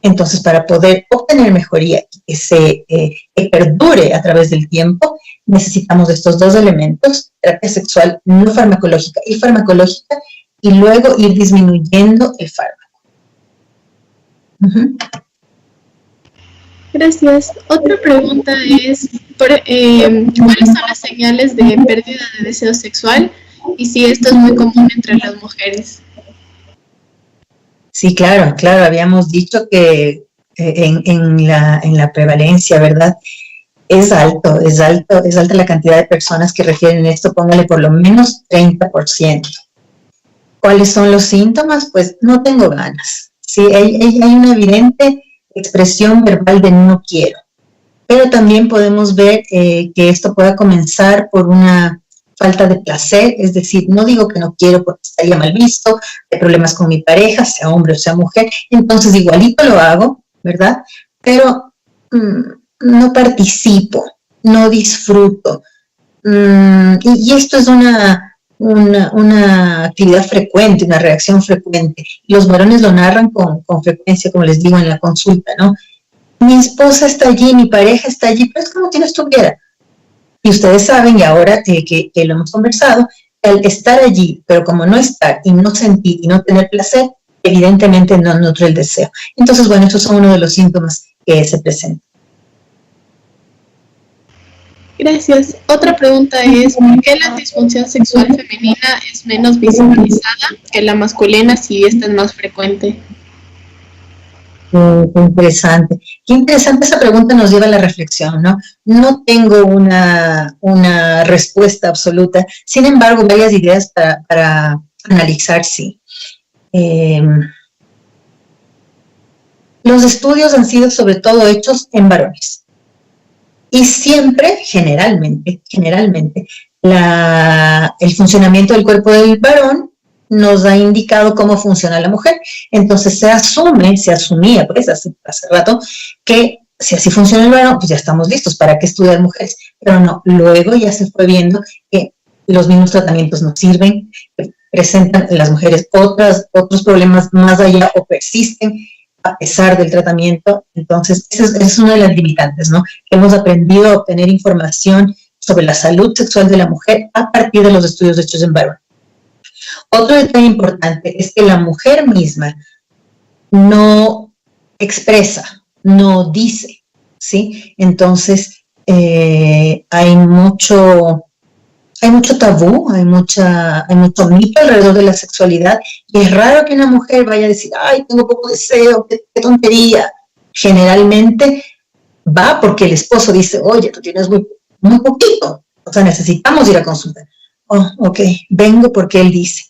Entonces, para poder obtener mejoría y que perdure a través del tiempo, necesitamos estos dos elementos, terapia sexual no farmacológica y farmacológica, y luego ir disminuyendo el fármaco. Gracias. Otra pregunta es, ¿cuáles son las señales de pérdida de deseo sexual y si esto es muy común entre las mujeres? Sí, claro, habíamos dicho que en la prevalencia, ¿verdad? Es alta la cantidad de personas que refieren esto, póngale por lo menos 30%. ¿Cuáles son los síntomas? Pues no tengo ganas. Sí, hay una evidente expresión verbal de no quiero, pero también podemos ver que esto pueda comenzar por una falta de placer, es decir, no digo que no quiero porque estaría mal visto, hay problemas con mi pareja, sea hombre o sea mujer, entonces igualito lo hago, ¿verdad? Pero no participo, no disfruto, y esto es una actividad frecuente, una reacción frecuente. Los varones lo narran con frecuencia, como les digo en la consulta, ¿no? Mi esposa está allí, mi pareja está allí, pero es como si no estuviera. Y ustedes saben, y ahora que lo hemos conversado, el estar allí, pero como no estar y no sentir y no tener placer, evidentemente no nutre el deseo. Entonces, bueno, esos son uno de los síntomas que se presentan. Gracias. Otra pregunta es, ¿por qué la disfunción sexual femenina es menos visibilizada que la masculina si esta es más frecuente? Qué interesante esa pregunta, nos lleva a la reflexión, ¿no? No tengo una respuesta absoluta, sin embargo, varias ideas para analizar, sí. Los estudios han sido sobre todo hechos en varones. Y siempre, generalmente, el funcionamiento del cuerpo del varón nos ha indicado cómo funciona la mujer. Entonces se asumía pues hace rato, que si así funciona el varón, pues ya estamos listos, ¿para qué estudiar mujeres? Pero no, luego ya se fue viendo que los mismos tratamientos no sirven, que presentan las mujeres otros problemas más allá o persisten a pesar del tratamiento. Entonces, esa es una de las limitantes, ¿no? Hemos aprendido a obtener información sobre la salud sexual de la mujer a partir de los estudios hechos en varón. Otro detalle importante es que la mujer misma no expresa, no dice, ¿sí? Entonces, hay mucho tabú, hay mucho mito alrededor de la sexualidad, y es raro que una mujer vaya a decir, ay, tengo poco deseo, qué tontería. Generalmente va porque el esposo dice, oye, tú tienes muy poquito, o sea, necesitamos ir a consultar. Oh, ok, vengo porque él dice.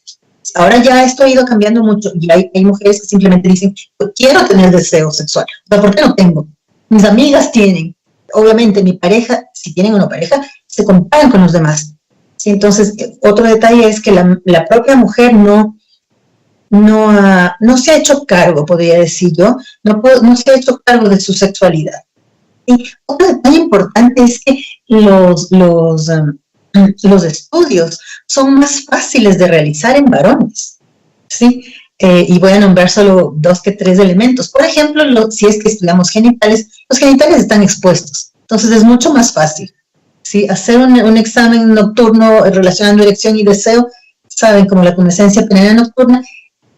Ahora ya esto ha ido cambiando mucho, y hay mujeres que simplemente dicen, yo quiero tener deseo sexual, pero ¿por qué no tengo? Mis amigas tienen. Obviamente mi pareja, si tienen una pareja, se comparan con los demás. ¿Sí? Entonces, otro detalle es que la propia mujer no se ha hecho cargo, podría decir yo, no se ha hecho cargo de su sexualidad. Y otro detalle importante es que los estudios son más fáciles de realizar en varones, ¿sí? y voy a nombrar solo 2 que 3 elementos. Por ejemplo, si es que estudiamos genitales, los genitales están expuestos, entonces es mucho más fácil. ¿Sí? Hacer un examen nocturno relacionando erección y deseo, saben, como la pubescencia peniana nocturna,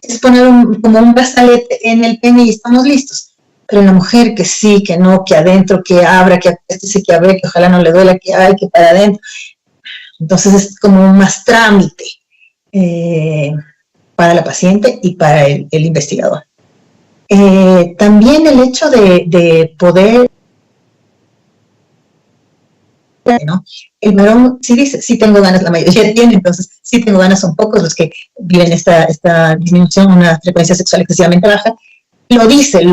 es poner como un brazalete en el pene y estamos listos. Pero en la mujer que sí, que no, que adentro, que abra, que acuéstese, que abre, que ojalá no le duela, que hay, que para adentro. Entonces es como más trámite para la paciente y para el investigador. También el hecho de poder, ¿no? El varón sí dice, sí tengo ganas, la mayoría tiene, entonces sí tengo ganas, son pocos los que viven esta disminución, una frecuencia sexual excesivamente baja, lo dice,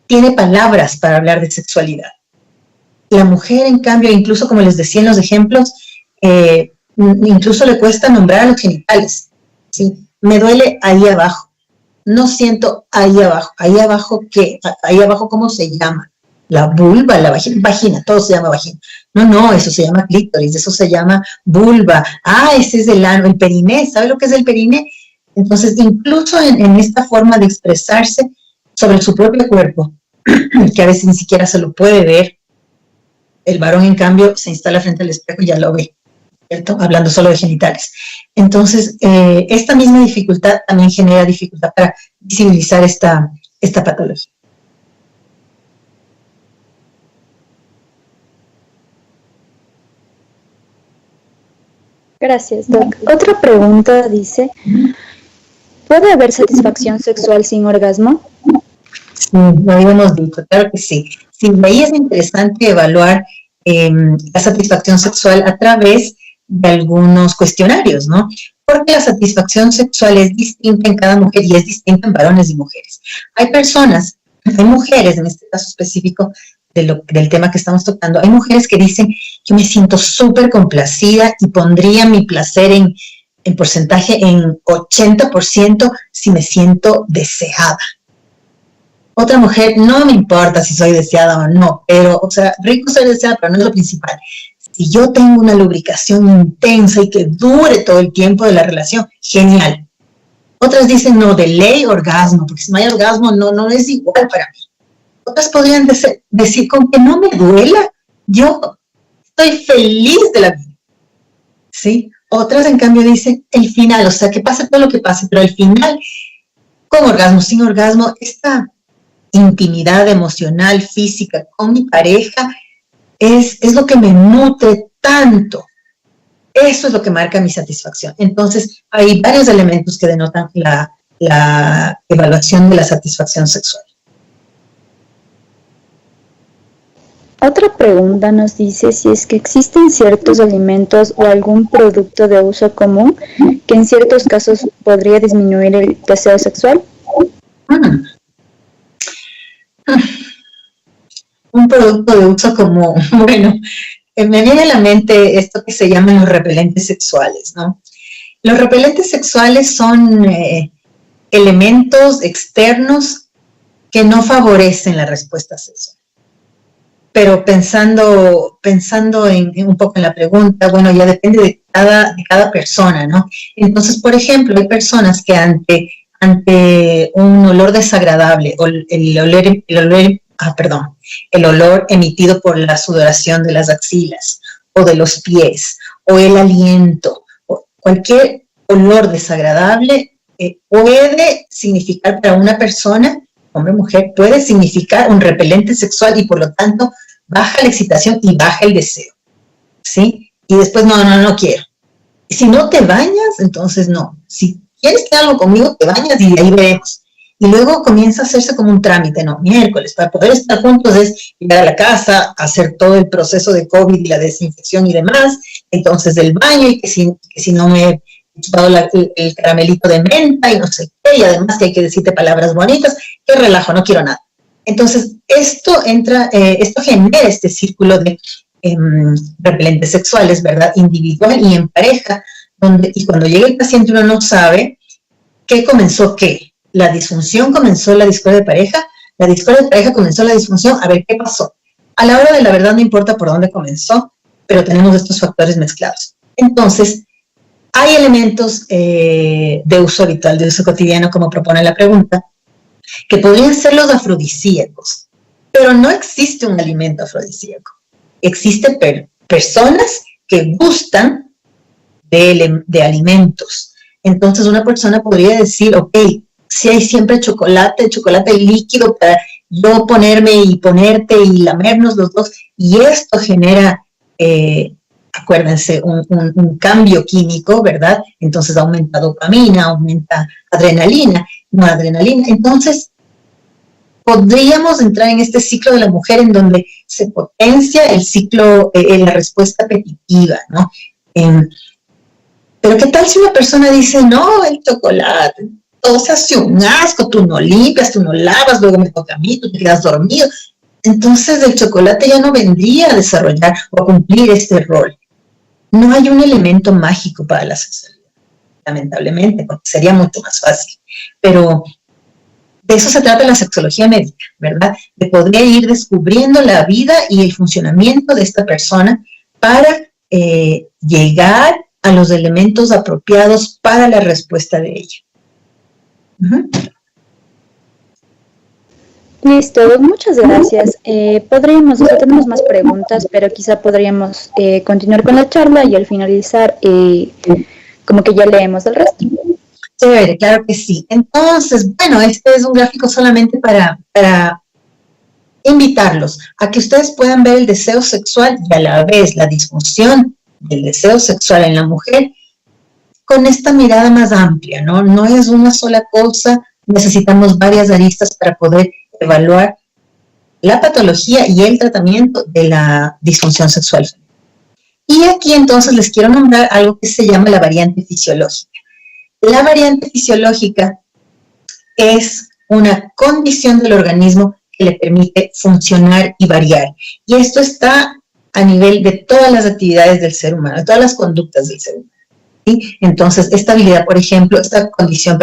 tiene palabras para hablar de sexualidad. La mujer, en cambio, incluso como les decía en los ejemplos, incluso le cuesta nombrar a los genitales, ¿sí? Me duele ahí abajo, no siento ahí abajo ¿qué? Ahí abajo, ¿cómo se llama? La vulva, la vagina, todo se llama vagina. No, eso se llama clítoris, eso se llama vulva. Ese es el ano, el periné, ¿sabe lo que es el periné? Entonces, incluso en esta forma de expresarse sobre su propio cuerpo, que a veces ni siquiera se lo puede ver, el varón, en cambio, se instala frente al espejo y ya lo ve, ¿cierto? Hablando solo de genitales. Entonces, esta misma dificultad también genera dificultad para visibilizar esta patología. Gracias, Doc. Otra pregunta dice, ¿puede haber satisfacción sexual sin orgasmo? Sí, lo habíamos dicho, claro que sí. Sí, ahí es interesante evaluar la satisfacción sexual a través de algunos cuestionarios, ¿no? Porque la satisfacción sexual es distinta en cada mujer y es distinta en varones y mujeres. Hay mujeres, en este caso específico del tema que estamos tocando, hay mujeres que dicen, yo me siento súper complacida y pondría mi placer en porcentaje en 80% si me siento deseada. Otra mujer, no me importa si soy deseada o no, pero, o sea, rico ser deseada, pero no es lo principal. Si yo tengo una lubricación intensa y que dure todo el tiempo de la relación, genial. Otras dicen, no, de ley orgasmo, porque si no hay orgasmo no es igual para mí. Otras podrían decir, con que no me duela, yo estoy feliz de la vida. ¿Sí? Otras, en cambio, dicen el final, o sea, que pase todo lo que pase, pero al final, con orgasmo, sin orgasmo, esta intimidad emocional, física con mi pareja es lo que me nutre tanto. Eso es lo que marca mi satisfacción. Entonces, hay varios elementos que denotan la evaluación de la satisfacción sexual. Otra pregunta nos dice si es que existen ciertos alimentos o algún producto de uso común que en ciertos casos podría disminuir el deseo sexual. Un producto de uso común. Bueno, me viene a la mente esto que se llaman los repelentes sexuales, ¿no? Los repelentes sexuales son elementos externos que no favorecen la respuesta sexual. Pero pensando en un poco en la pregunta, bueno, ya depende de cada persona, ¿no? Entonces, por ejemplo, hay personas que ante un olor desagradable o el olor emitido por la sudoración de las axilas o de los pies o el aliento, o cualquier olor desagradable puede significar para una persona, hombre o mujer, puede significar un repelente sexual y por lo tanto baja la excitación y baja el deseo, ¿sí? Y después no quiero. Si no te bañas, entonces no. Si quieres que algo conmigo, te bañas y de ahí veremos. Y luego comienza a hacerse como un trámite, ¿no? Miércoles, para poder estar juntos es llegar a la casa, hacer todo el proceso de COVID y la desinfección y demás, entonces del baño y que si no me he chupado el caramelito de menta y no sé qué, y además que hay que decirte palabras bonitas, qué relajo, no quiero nada. Entonces, esto genera este círculo de repelentes sexuales, ¿verdad? Individual y en pareja, y cuando llega el paciente uno no sabe qué comenzó qué. La disfunción comenzó la discordia de pareja, la discordia de pareja comenzó la disfunción, a ver qué pasó. A la hora de la verdad no importa por dónde comenzó, pero tenemos estos factores mezclados. Entonces, Hay elementos de uso habitual, de uso cotidiano, como propone la pregunta, que podrían ser los afrodisíacos, pero no existe un alimento afrodisíaco. Existen personas que gustan de alimentos. Entonces una persona podría decir, ok, si hay siempre chocolate líquido para yo ponerme y ponerte y lamernos los dos, y esto genera, acuérdense, un cambio químico, ¿verdad? Entonces aumenta dopamina, aumenta adrenalina, noradrenalina. Entonces podríamos entrar en este ciclo de la mujer en donde se potencia el ciclo, la respuesta apetitiva, ¿no? Pero ¿qué tal si una persona dice, no, el chocolate, todo se hace un asco, tú no limpias, tú no lavas, luego me toca a mí, tú te quedas dormido? Entonces el chocolate ya no vendría a desarrollar o a cumplir este rol. No hay un elemento mágico para la sexualidad, lamentablemente, porque sería mucho más fácil. Pero de eso se trata la sexología médica, ¿verdad? De poder ir descubriendo la vida y el funcionamiento de esta persona para llegar a los elementos apropiados para la respuesta de ella. Listo, muchas gracias. Tenemos más preguntas, pero quizá podríamos continuar con la charla y al finalizar, como que ya leemos el resto. Chévere, claro que sí. Entonces, bueno, este es un gráfico solamente para invitarlos a que ustedes puedan ver el deseo sexual y a la vez la disfunción del deseo sexual en la mujer con esta mirada más amplia, ¿no? No es una sola cosa, necesitamos varias aristas para poder evaluar la patología y el tratamiento de la disfunción sexual. Y aquí entonces les quiero nombrar algo que se llama la variante fisiológica. La variante fisiológica es una condición del organismo que le permite funcionar y variar. Y esto está a nivel de todas las actividades del ser humano, de todas las conductas del ser humano. ¿Sí? Entonces, esta habilidad, por ejemplo, esta condición,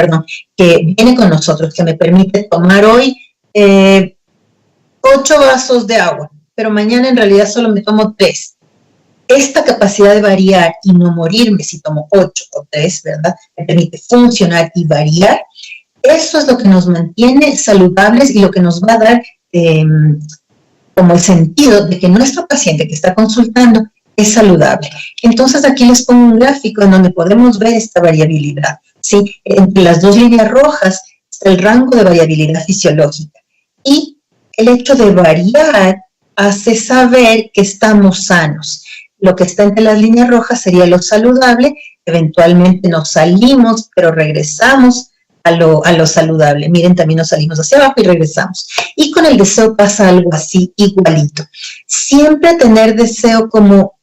que viene con nosotros, que me permite tomar hoy 8 vasos de agua, pero mañana en realidad solo me tomo 3. Esta capacidad de variar y no morirme si tomo 8 o 3, ¿verdad? Me permite funcionar y variar. Eso es lo que nos mantiene saludables y lo que nos va a dar como el sentido de que nuestro paciente que está consultando es saludable. Entonces aquí les pongo un gráfico en donde podemos ver esta variabilidad, ¿sí? Entre las dos líneas rojas está el rango de variabilidad fisiológica y el hecho de variar hace saber que estamos sanos. Lo que está entre las líneas rojas sería lo saludable, eventualmente nos salimos, pero regresamos a lo saludable. Miren, también nos salimos hacia abajo y regresamos. Y con el deseo pasa algo así, igualito. Siempre tener deseo como,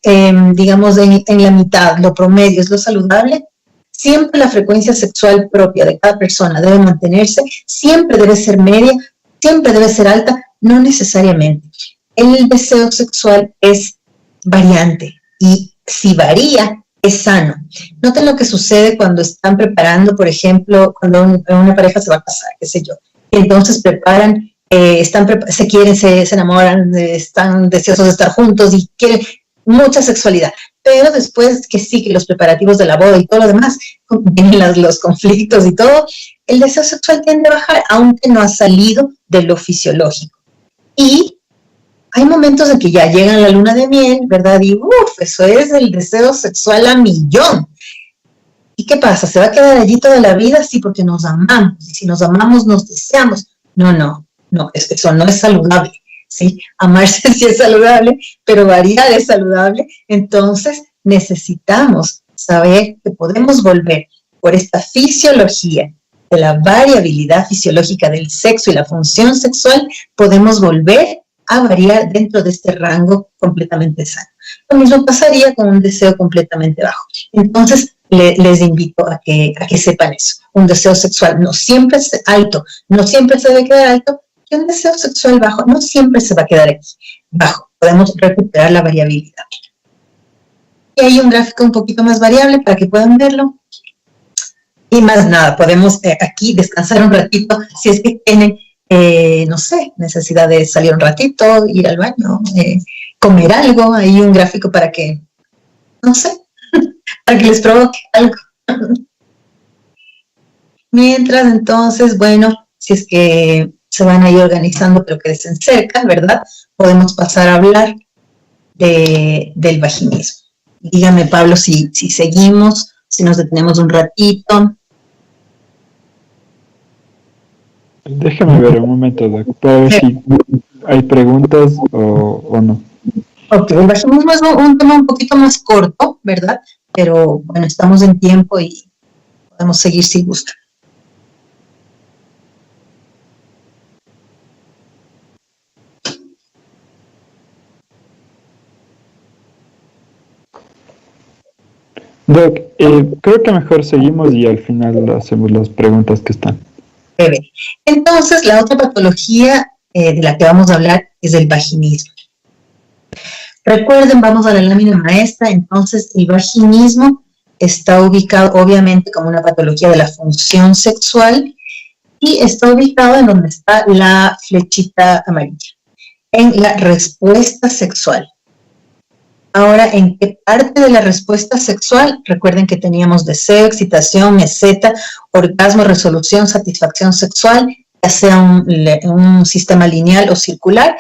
digamos, en la mitad, lo promedio es lo saludable. Siempre la frecuencia sexual propia de cada persona debe mantenerse, siempre debe ser media, siempre debe ser alta, no necesariamente. El deseo sexual es variante y si varía, es sano. Noten lo que sucede cuando están preparando, por ejemplo, cuando una pareja se va a casar, qué sé yo. Entonces preparan, se quieren, se enamoran, están deseosos de estar juntos y quieren mucha sexualidad. Pero después que sí, que los preparativos de la boda y todo lo demás, vienen los conflictos y todo, el deseo sexual tiende a bajar, aunque no ha salido de lo fisiológico. Y hay momentos en que ya llegan la luna de miel, ¿verdad? Y eso es el deseo sexual a millón. ¿Y qué pasa? ¿Se va a quedar allí toda la vida? Sí, porque nos amamos. Y si nos amamos, nos deseamos. No, eso no es saludable, ¿sí? Amarse sí es saludable, pero variar es saludable. Entonces, necesitamos saber que podemos volver por esta fisiología de la variabilidad fisiológica del sexo y la función sexual, podemos volver a variar dentro de este rango completamente sano. Lo mismo pasaría con un deseo completamente bajo. Entonces, les invito a que sepan eso. Un deseo sexual no siempre es alto, no siempre se debe quedar alto, y un deseo sexual bajo no siempre se va a quedar aquí bajo. Podemos recuperar la variabilidad. Y hay un gráfico un poquito más variable para que puedan verlo. Y más nada, podemos aquí descansar un ratito si es que tienen no sé, necesidad de salir un ratito, ir al baño, comer algo, hay un gráfico para que, no sé, para que les provoque algo. Mientras, entonces, bueno, si es que se van a ir organizando, pero que estén cerca, ¿verdad? Podemos pasar a hablar del vaginismo. Dígame, Pablo, si seguimos, si nos detenemos un ratito. Déjame ver un momento, Doc, para ver si hay preguntas o no. Ok, el vaginismo es un tema un poquito más corto, ¿verdad? Pero bueno, estamos en tiempo y podemos seguir si gusta. Doc, creo que mejor seguimos y al final hacemos las preguntas que están. Entonces, la otra patología de la que vamos a hablar es el vaginismo. Recuerden, vamos a la lámina maestra, entonces el vaginismo está ubicado obviamente como una patología de la función sexual y está ubicado en donde está la flechita amarilla, en la respuesta sexual. Ahora, ¿en qué parte de la respuesta sexual? Recuerden que teníamos deseo, excitación, meseta, orgasmo, resolución, satisfacción sexual, ya sea un sistema lineal o circular.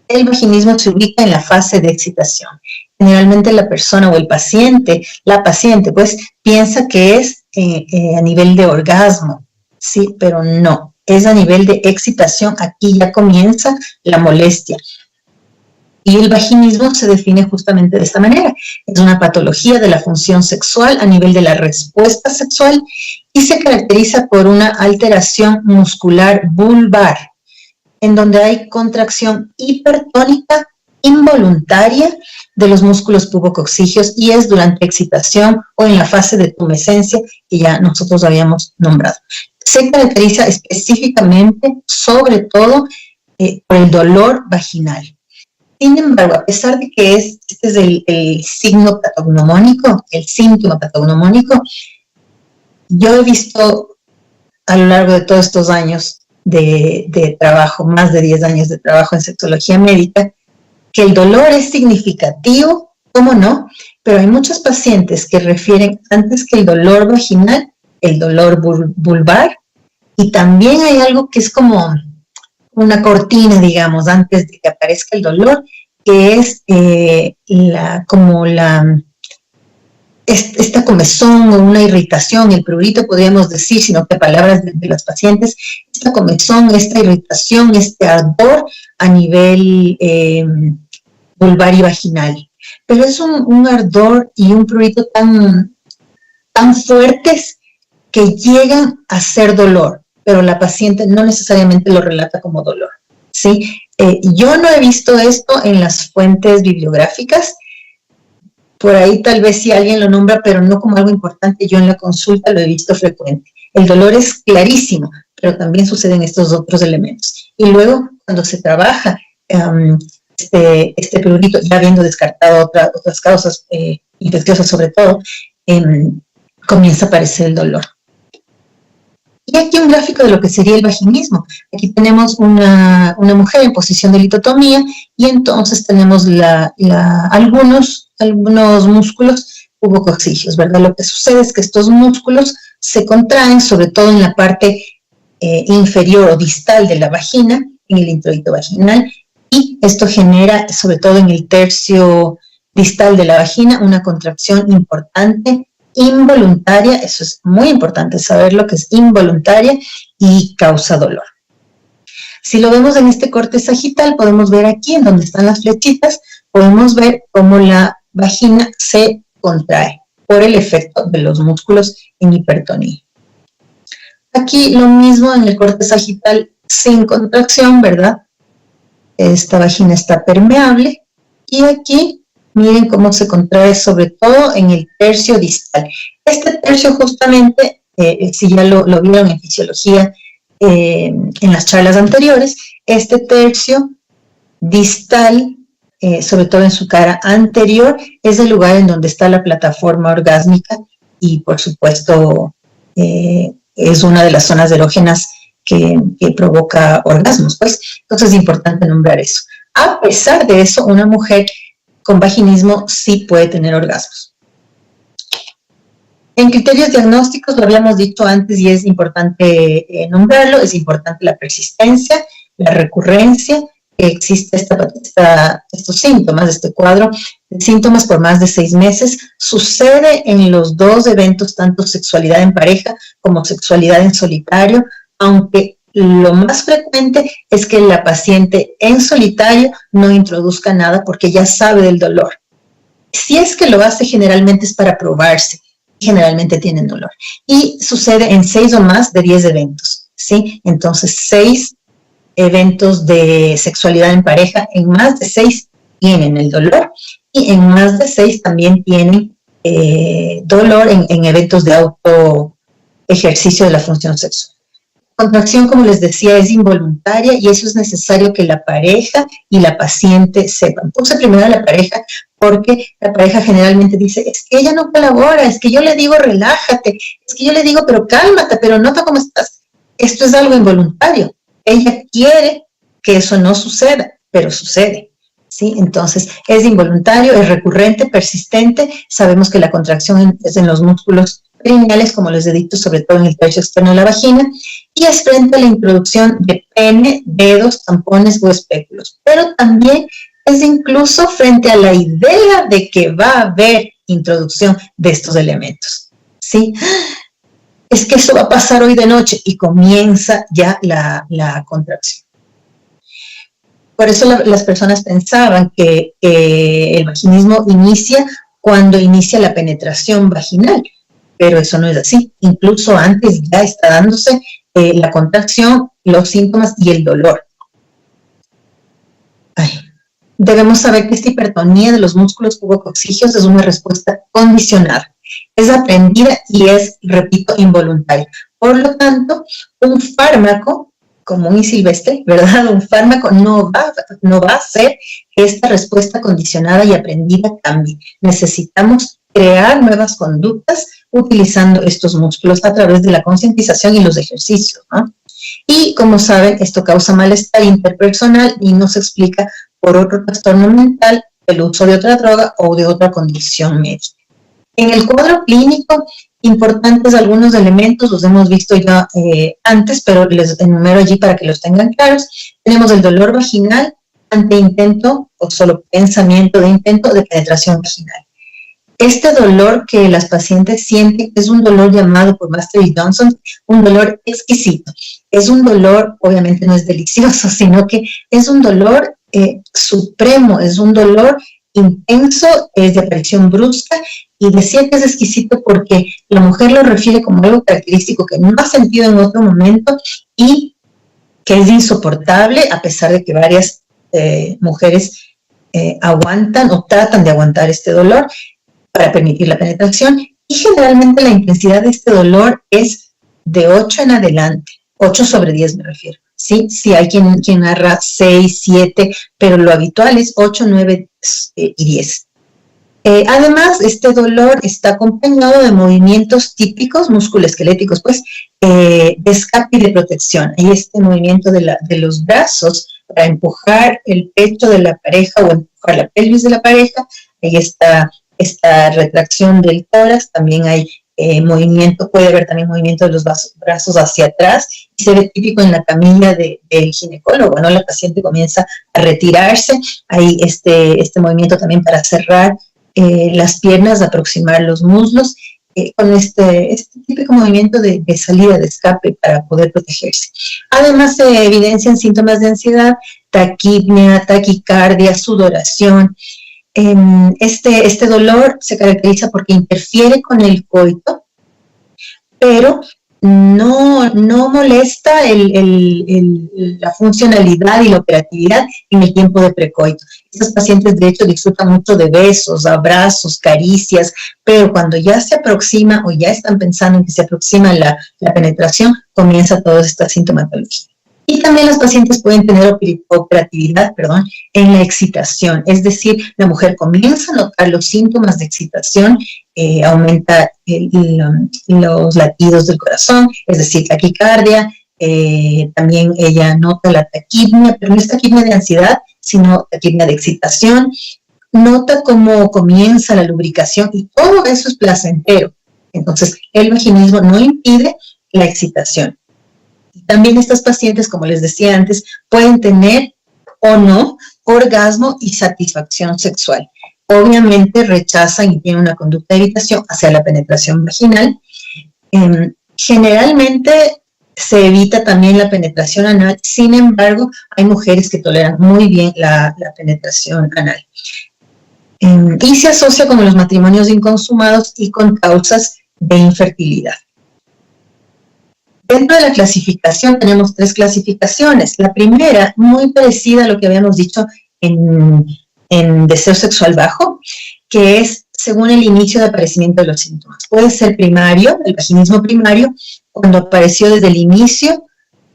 El vaginismo se ubica en la fase de excitación. Generalmente la persona o el paciente, la paciente, pues piensa que es a nivel de orgasmo, sí, pero no, es a nivel de excitación. Aquí ya comienza la molestia. Y el vaginismo se define justamente de esta manera. Es una patología de la función sexual a nivel de la respuesta sexual y se caracteriza por una alteración muscular vulvar, en donde hay contracción hipertónica involuntaria de los músculos pubococcígeos y es durante excitación o en la fase de tumescencia que ya nosotros habíamos nombrado. Se caracteriza específicamente, sobre todo, por el dolor vaginal. Sin embargo, a pesar de que este es el signo patognomónico, el síntoma patognomónico, yo he visto a lo largo de todos estos años de trabajo, más de 10 años de trabajo en sexología médica, que el dolor es significativo, ¿cómo no? Pero hay muchos pacientes que refieren antes que el dolor vaginal, el dolor vulvar, y también hay algo que es como una cortina, digamos, antes de que aparezca el dolor, que es esta comezón o una irritación, el prurito podríamos decir, sino que palabras de las pacientes, esta comezón, esta irritación, este ardor a nivel vulvar y vaginal. Pero es un ardor y un prurito tan fuertes que llegan a ser dolor, pero la paciente no necesariamente lo relata como dolor, ¿sí? Yo no he visto esto en las fuentes bibliográficas, por ahí tal vez sí alguien lo nombra, pero no como algo importante. Yo en la consulta lo he visto frecuente. El dolor es clarísimo, pero también suceden estos otros elementos. Y luego, cuando se trabaja este prurito, ya habiendo descartado otras causas infecciosas sobre todo, comienza a aparecer el dolor. Y aquí un gráfico de lo que sería el vaginismo. Aquí tenemos una mujer en posición de litotomía y entonces tenemos algunos músculos pubococcígeos, ¿verdad? Lo que sucede es que estos músculos se contraen, sobre todo en la parte inferior o distal de la vagina, en el introito vaginal, y esto genera, sobre todo en el tercio distal de la vagina, una contracción importante, involuntaria. Eso es muy importante saber lo que es involuntaria y causa dolor. Si lo vemos en este corte sagital, podemos ver aquí, en donde están las flechitas, podemos ver cómo la vagina se contrae por el efecto de los músculos en hipertonía. Aquí lo mismo en el corte sagital sin contracción, ¿verdad? Esta vagina está permeable y aquí miren cómo se contrae sobre todo en el tercio distal. Este tercio justamente, si ya lo vieron en fisiología en las charlas anteriores, este tercio distal, sobre todo en su cara anterior, es el lugar en donde está la plataforma orgásmica y por supuesto es una de las zonas erógenas que provoca orgasmos, pues. Entonces es importante nombrar eso. A pesar de eso, una mujer con vaginismo sí puede tener orgasmos. En criterios diagnósticos, lo habíamos dicho antes y es importante nombrarlo, es importante la persistencia, la recurrencia, que existe estos síntomas, este cuadro de síntomas por más de 6 meses, sucede en los dos eventos, tanto sexualidad en pareja como sexualidad en solitario, aunque lo más frecuente es que la paciente en solitario no introduzca nada porque ya sabe del dolor. Si es que lo hace, generalmente es para probarse, generalmente tienen dolor. Y sucede en 6 o más de 10 eventos, ¿sí? Entonces, 6 eventos de sexualidad en pareja, en más de 6 tienen el dolor y en más de 6 también tienen dolor en eventos de auto ejercicio de la función sexual. Contracción, como les decía, es involuntaria y eso es necesario que la pareja y la paciente sepan. Puse primero a la pareja porque la pareja generalmente dice, es que ella no colabora, es que yo le digo relájate, es que yo le digo pero cálmate, pero nota cómo estás. Esto es algo involuntario. Ella quiere que eso no suceda, pero sucede, ¿sí? Entonces, es involuntario, es recurrente, persistente. Sabemos que la contracción es en los músculos perineales, como les he dicho, sobre todo en el tercio externo de la vagina, y es frente a la introducción de pene, dedos, tampones o espéculos. Pero también es incluso frente a la idea de que va a haber introducción de estos elementos, ¿sí? Es que eso va a pasar hoy de noche y comienza ya la contracción. Por eso las personas pensaban que el vaginismo inicia cuando inicia la penetración vaginal, pero eso no es así. Incluso antes ya está dándose la contracción, los síntomas y el dolor. Debemos saber que esta hipertonía de los músculos pubococcígeos es una respuesta condicionada. Es aprendida y es, repito, involuntaria. Por lo tanto, un fármaco común y silvestre, ¿verdad? Un fármaco no va a hacer que esta respuesta condicionada y aprendida cambie. Necesitamos crear nuevas conductas utilizando estos músculos a través de la concientización y los ejercicios, ¿no? Y como saben, esto causa malestar interpersonal y no se explica por otro trastorno mental, el uso de otra droga o de otra condición médica. En el cuadro clínico, importantes algunos elementos, los hemos visto ya antes, pero les enumero allí para que los tengan claros. Tenemos el dolor vaginal ante intento o solo pensamiento de intento de penetración vaginal. Este dolor que las pacientes sienten es un dolor llamado por Master y Johnson, un dolor exquisito. Es un dolor, obviamente no es delicioso, sino que es un dolor supremo, es un dolor intenso, es de aparición brusca, y decía que es exquisito porque la mujer lo refiere como algo característico que no ha sentido en otro momento y que es insoportable, a pesar de que varias mujeres aguantan o tratan de aguantar este dolor para permitir la penetración, y generalmente la intensidad de este dolor es de 8 en adelante, 8 sobre 10 me refiero. Sí, hay quien narra 6, 7, pero lo habitual es 8, 9 y 10. Además, este dolor está acompañado de movimientos típicos, musculoesqueléticos, pues, de escape y de protección. Hay este movimiento de los brazos para empujar el pecho de la pareja o empujar la pelvis de la pareja. Ahí está esta retracción del tórax, también hay movimiento, puede haber también movimiento de los brazos hacia atrás, y se ve típico en la camilla del ginecólogo, ¿no? La paciente comienza a retirarse, hay este movimiento también para cerrar las piernas, aproximar los muslos, con este típico movimiento de salida, de escape para poder protegerse. Además se evidencian síntomas de ansiedad, taquipnea, taquicardia, sudoración. Este dolor se caracteriza porque interfiere con el coito, pero no molesta la funcionalidad y la operatividad en el tiempo de precoito. Estas pacientes, de hecho, disfrutan mucho de besos, abrazos, caricias, pero cuando ya se aproxima o ya están pensando en que se aproxima la penetración, comienza toda esta sintomatología. Y también las pacientes pueden tener operatividad, en la excitación, es decir, la mujer comienza a notar los síntomas de excitación, aumenta los latidos del corazón, es decir, taquicardia, también ella nota la taquipnea, pero no es taquipnea de ansiedad, sino taquipnea de excitación, nota cómo comienza la lubricación y todo eso es placentero. Entonces, el vaginismo no impide la excitación. También estas pacientes, como les decía antes, pueden tener o no orgasmo y satisfacción sexual. Obviamente rechazan y tienen una conducta de evitación hacia la penetración vaginal. Generalmente se evita también la penetración anal, sin embargo, hay mujeres que toleran muy bien la penetración anal. Y se asocia con los matrimonios inconsumados y con causas de infertilidad. Dentro de la clasificación tenemos 3 clasificaciones. La primera, muy parecida a lo que habíamos dicho en deseo sexual bajo, que es según el inicio de aparecimiento de los síntomas. Puede ser primario, el vaginismo primario, cuando apareció desde el inicio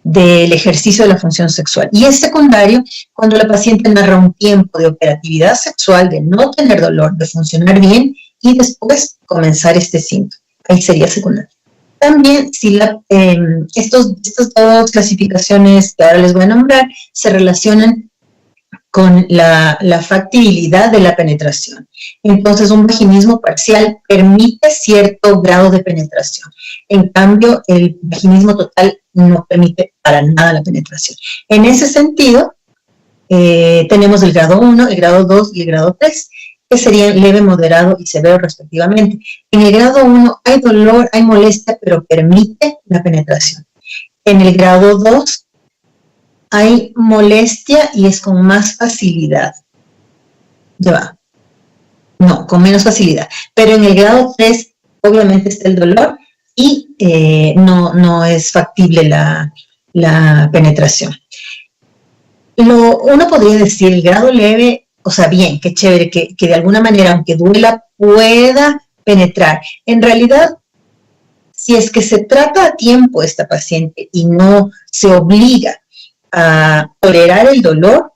del ejercicio de la función sexual. Y es secundario cuando la paciente narra un tiempo de operatividad sexual, de no tener dolor, de funcionar bien y después comenzar este síntoma. Ahí sería secundario. También, si estas 2 clasificaciones que ahora les voy a nombrar se relacionan con la factibilidad de la penetración. Entonces, un vaginismo parcial permite cierto grado de penetración. En cambio, el vaginismo total no permite para nada la penetración. En ese sentido, tenemos el grado 1, el grado 2 y el grado 3, que serían leve, moderado y severo respectivamente. En el grado 1 hay dolor, hay molestia, pero permite la penetración. En el grado 2 hay molestia y es con más facilidad. Ya va. No, con menos facilidad. Pero en el grado 3 obviamente está el dolor y no es factible la penetración. Uno podría decir el grado leve, o sea, bien, qué chévere, que de alguna manera, aunque duela, pueda penetrar. En realidad, si es que se trata a tiempo esta paciente y no se obliga a tolerar el dolor,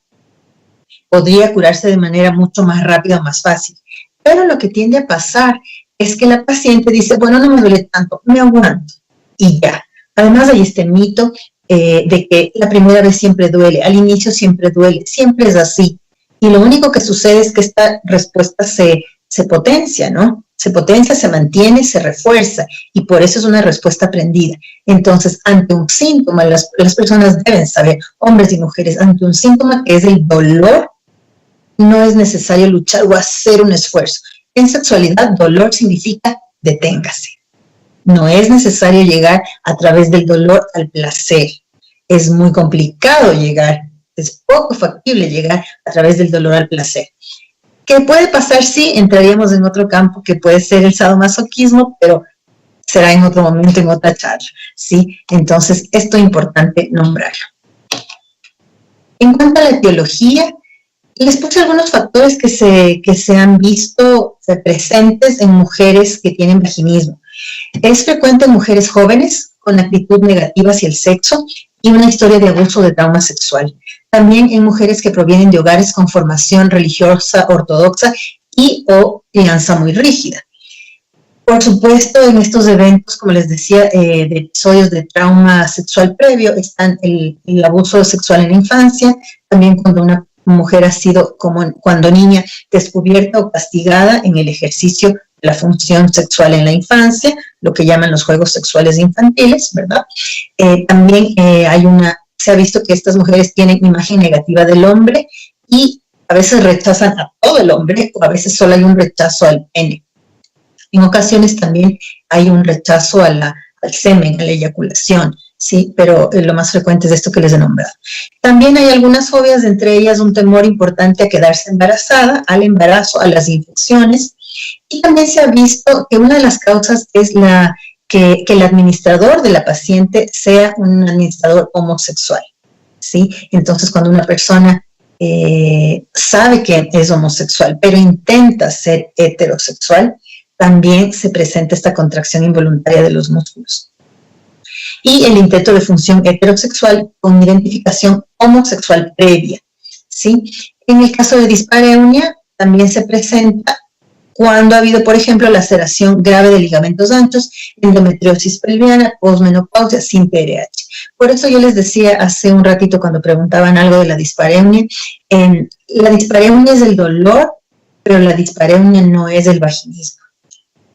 podría curarse de manera mucho más rápida, más fácil. Pero lo que tiende a pasar es que la paciente dice, bueno, no me duele tanto, me aguanto y ya. Además hay este mito de que la primera vez siempre duele, al inicio siempre duele, siempre es así. Y lo único que sucede es que esta respuesta se potencia, ¿no? Se potencia, se mantiene, se refuerza, y por eso es una respuesta aprendida. Entonces, ante un síntoma, las personas deben saber, hombres y mujeres, ante un síntoma que es el dolor, no es necesario luchar o hacer un esfuerzo. En sexualidad, dolor significa deténgase. No es necesario llegar a través del dolor al placer. Es muy complicado llegar. Es poco factible llegar a través del dolor al placer. ¿Qué puede pasar? Sí, entraríamos en otro campo que puede ser el sadomasoquismo, pero será en otro momento, en otra charla, ¿sí? Entonces, esto es importante nombrarlo. En cuanto a la etiología, les puse algunos factores que se han visto presentes en mujeres que tienen vaginismo. Es frecuente en mujeres jóvenes con actitud negativa hacia el sexo y una historia de abuso o de trauma sexual. También en mujeres que provienen de hogares con formación religiosa ortodoxa y o crianza muy rígida. Por supuesto, en estos eventos, como les decía, de episodios de trauma sexual previo, están el abuso sexual en la infancia, también cuando una mujer ha sido, como cuando niña, descubierta o castigada en el ejercicio de la función sexual en la infancia, lo que llaman los juegos sexuales infantiles, ¿verdad? También se ha visto que estas mujeres tienen imagen negativa del hombre y a veces rechazan a todo el hombre o a veces solo hay un rechazo al pene. En ocasiones también hay un rechazo al semen, a la eyaculación, sí, pero lo más frecuente es esto que les he nombrado. También hay algunas fobias, entre ellas un temor importante a quedarse embarazada, al embarazo, a las infecciones, y también se ha visto que una de las causas es que el administrador de la paciente sea un administrador homosexual, ¿sí? Entonces, cuando una persona sabe que es homosexual, pero intenta ser heterosexual, también se presenta esta contracción involuntaria de los músculos. Y el intento de función heterosexual con identificación homosexual previa, ¿sí? En el caso de dispareunia, también se presenta cuando ha habido, por ejemplo, laceración grave de ligamentos anchos, endometriosis pelviana, posmenopausia, sin PRH. Por eso yo les decía hace un ratito cuando preguntaban algo de la dispareunia, la dispareunia es el dolor, pero la dispareunia no es el vaginismo,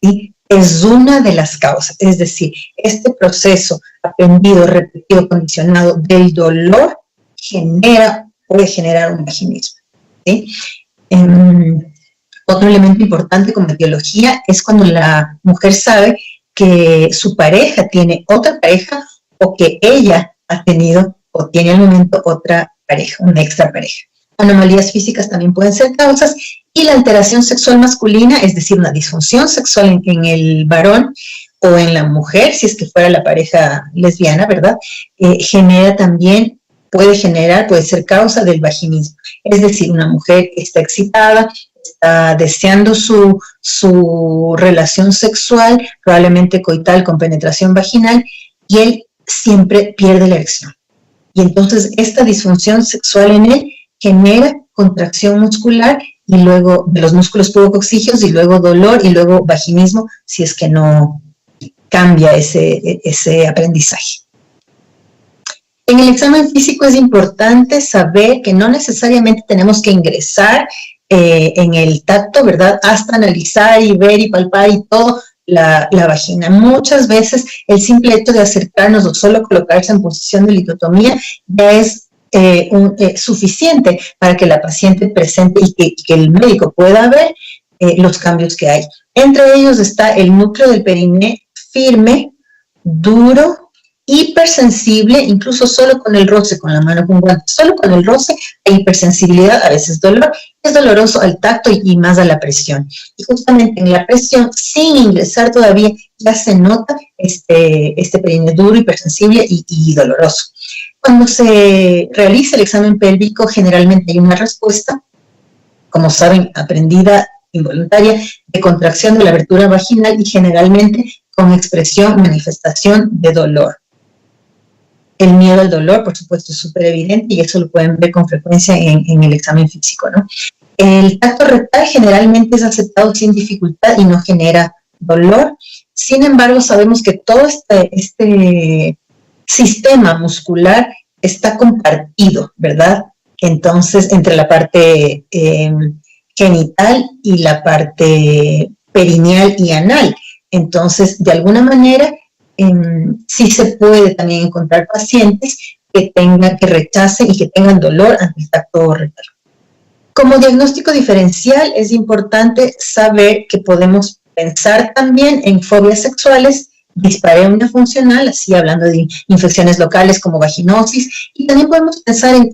¿sí? es una de las causas. Es decir, este proceso aprendido, repetido, condicionado del dolor puede generar un vaginismo, ¿sí? Otro elemento importante como etiología es cuando la mujer sabe que su pareja tiene otra pareja o que ella ha tenido o tiene al momento otra pareja, una extra pareja. Anomalías físicas también pueden ser causas, y la alteración sexual masculina, es decir, una disfunción sexual en el varón o en la mujer, si es que fuera la pareja lesbiana, ¿verdad? Puede ser causa del vaginismo. Es decir, una mujer que está excitada, está deseando su relación sexual, probablemente coital con penetración vaginal, y él siempre pierde la erección. Y entonces esta disfunción sexual en él genera contracción muscular y luego de los músculos pubococcígeos y luego dolor y luego vaginismo si es que no cambia ese aprendizaje. En el examen físico es importante saber que no necesariamente tenemos que ingresar en el tacto, ¿verdad? Hasta analizar y ver y palpar y todo la vagina. Muchas veces el simple hecho de acercarnos o solo colocarse en posición de litotomía ya es suficiente para que la paciente presente y que el médico pueda ver los cambios que hay. Entre ellos está el núcleo del periné firme, duro, hipersensible, incluso solo con el roce, con la mano con guante, solo con el roce hay hipersensibilidad, a veces dolor, es doloroso al tacto y más a la presión. Y justamente en la presión, sin ingresar todavía, ya se nota este periné duro, hipersensible y doloroso. Cuando se realiza el examen pélvico, generalmente hay una respuesta, como saben, aprendida, involuntaria, de contracción de la abertura vaginal y generalmente con expresión, manifestación de dolor. El miedo al dolor, por supuesto, es súper evidente y eso lo pueden ver con frecuencia en el examen físico, ¿no? El tacto rectal generalmente es aceptado sin dificultad y no genera dolor. Sin embargo, sabemos que todo este sistema muscular está compartido, ¿verdad? Entonces, entre la parte genital y la parte perineal y anal. Entonces, de alguna manera, sí se puede también encontrar pacientes que rechacen y que tengan dolor ante el tacto rectal. Como diagnóstico diferencial, es importante saber que podemos pensar también en fobias sexuales, dispareunia funcional, así hablando de infecciones locales como vaginosis, y también podemos pensar en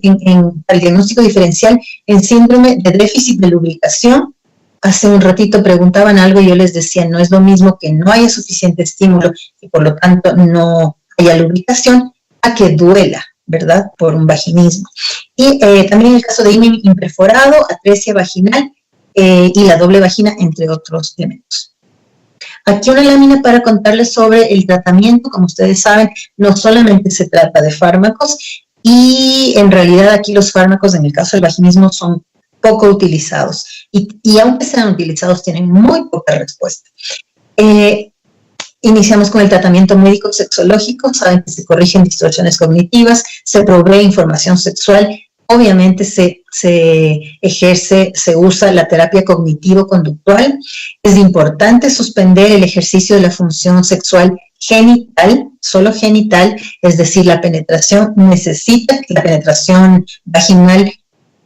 el diagnóstico diferencial en síndrome de déficit de lubricación. Hace un ratito preguntaban algo y yo les decía, no es lo mismo que no haya suficiente estímulo y por lo tanto no haya lubricación, a que duela, ¿verdad?, por un vaginismo. Y también el caso de imperforado, atresia vaginal y la doble vagina, entre otros elementos. Aquí una lámina para contarles sobre el tratamiento. Como ustedes saben, no solamente se trata de fármacos y en realidad aquí los fármacos en el caso del vaginismo son poco utilizados y aunque sean utilizados tienen muy poca respuesta. Iniciamos con el tratamiento médico sexológico. Saben que se corrigen distorsiones cognitivas, se provee información sexual. Obviamente se usa la terapia cognitivo-conductual. Es importante suspender el ejercicio de la función sexual genital, solo genital, es decir, la penetración vaginal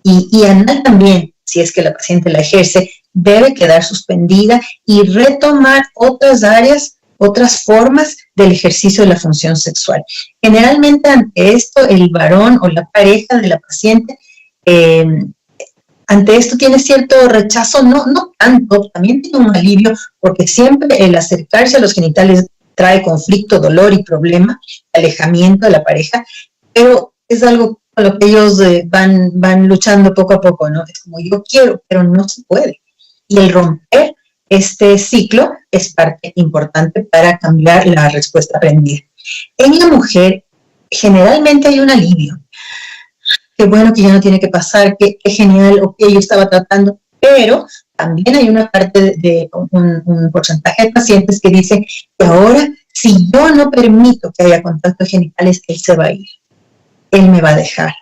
y anal también, si es que la paciente la ejerce, debe quedar suspendida y retomar otras áreas, otras formas del ejercicio de la función sexual. Generalmente ante esto el varón o la pareja de la paciente ante esto tiene cierto rechazo, no tanto, también tiene un alivio, porque siempre el acercarse a los genitales trae conflicto, dolor y problema, alejamiento de la pareja, pero es algo con lo que ellos van luchando poco a poco, ¿no? Es como yo quiero, pero no se puede. Y el romper este ciclo es parte importante para cambiar la respuesta aprendida. En la mujer, generalmente hay un alivio. Qué bueno que ya no tiene que pasar, qué genial, ok, yo estaba tratando, pero también hay una parte de un porcentaje de pacientes que dicen que ahora, si yo no permito que haya contactos genitales, él se va a ir, él me va a dejar.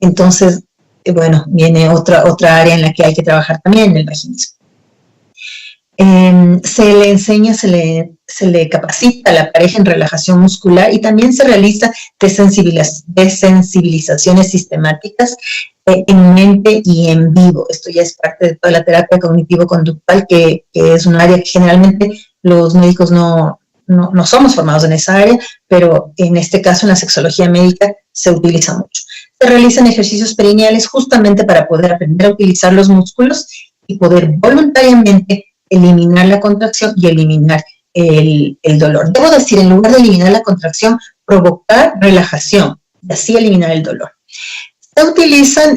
Entonces, bueno, viene otra área en la que hay que trabajar también, el vaginismo. se le enseña, se le capacita a la pareja en relajación muscular y también se realiza desensibilizaciones sistemáticas en mente y en vivo. Esto ya es parte de toda la terapia cognitivo-conductual, que es un área que generalmente los médicos no somos formados en esa área, pero en este caso en la sexología médica se utiliza mucho. Se realizan ejercicios perineales justamente para poder aprender a utilizar los músculos y poder voluntariamente eliminar la contracción y eliminar el dolor. Debo decir, en lugar de eliminar la contracción, provocar relajación y así eliminar el dolor. Se realiza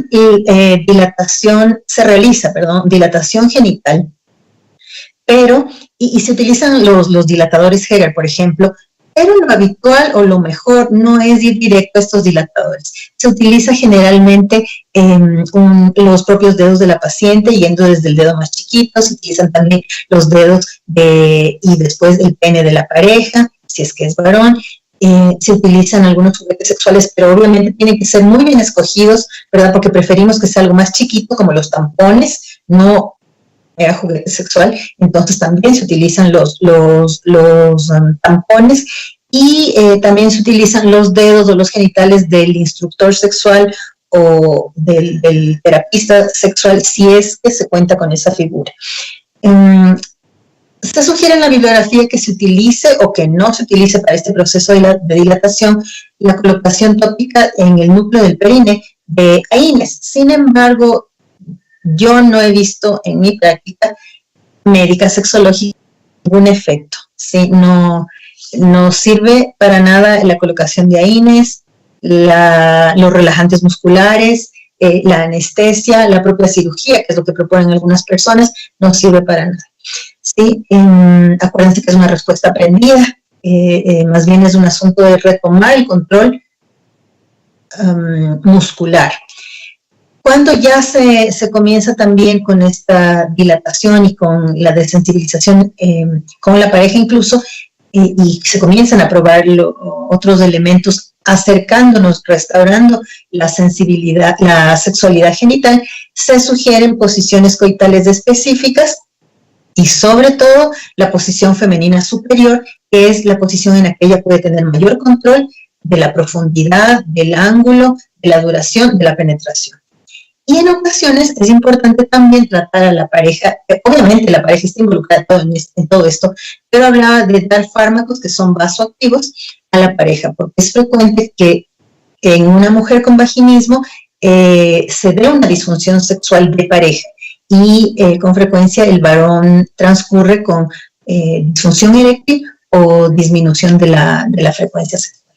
dilatación genital, pero, y se utilizan los dilatadores Heger, por ejemplo, pero lo habitual o lo mejor no es ir directo a estos dilatadores. Se utiliza generalmente los propios dedos de la paciente, yendo desde el dedo más chiquito. Se utilizan también los dedos y después el pene de la pareja, si es que es varón. Se utilizan algunos juguetes sexuales, pero obviamente tienen que ser muy bien escogidos, ¿verdad? Porque preferimos que sea algo más chiquito, como los tampones, no juguete sexual. Entonces también se utilizan los tampones y también se utilizan los dedos o los genitales del instructor sexual o del terapista sexual, si es que se cuenta con esa figura. Se sugiere en la bibliografía que se utilice o que no se utilice para este proceso de dilatación la colocación tópica en el núcleo del perine de AINES. Sin embargo, yo no he visto en mi práctica médica sexológica ningún efecto, ¿sí? No sirve para nada la colocación de AINES, los relajantes musculares, la anestesia, la propia cirugía, que es lo que proponen algunas personas, no sirve para nada. ¿Sí? Acuérdense que es una respuesta aprendida, más bien es un asunto de retomar el control muscular. Cuando ya se comienza también con esta dilatación y con la desensibilización con la pareja incluso, y se comienzan a probar otros elementos acercándonos, restaurando la sensibilidad, la sexualidad genital, se sugieren posiciones coitales específicas y sobre todo la posición femenina superior, que es la posición en la que ella puede tener mayor control de la profundidad, del ángulo, de la duración, de la penetración. Y en ocasiones es importante también tratar a la pareja, obviamente la pareja está involucrada en todo esto, pero hablaba de dar fármacos que son vasoactivos a la pareja, porque es frecuente que en una mujer con vaginismo se dé una disfunción sexual de pareja y con frecuencia el varón transcurre con disfunción eréctil o disminución de la frecuencia sexual.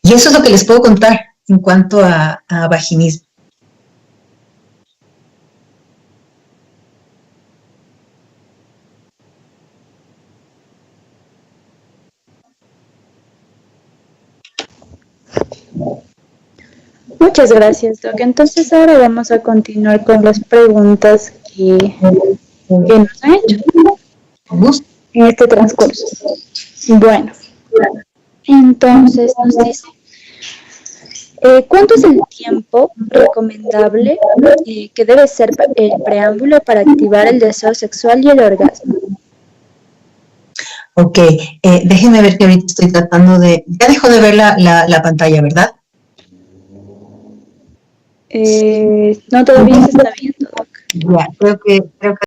Y eso es lo que les puedo contar en cuanto a vaginismo. Muchas gracias, Doc. Entonces ahora vamos a continuar con las preguntas que nos han hecho en este transcurso. Bueno, entonces nos dice, ¿cuánto es el tiempo recomendable que debe ser el preámbulo para activar el deseo sexual y el orgasmo? Ok, déjenme ver que ahorita estoy tratando de... Ya dejo de ver la pantalla, ¿verdad? No, todavía se está viendo, Doc. Ya, creo que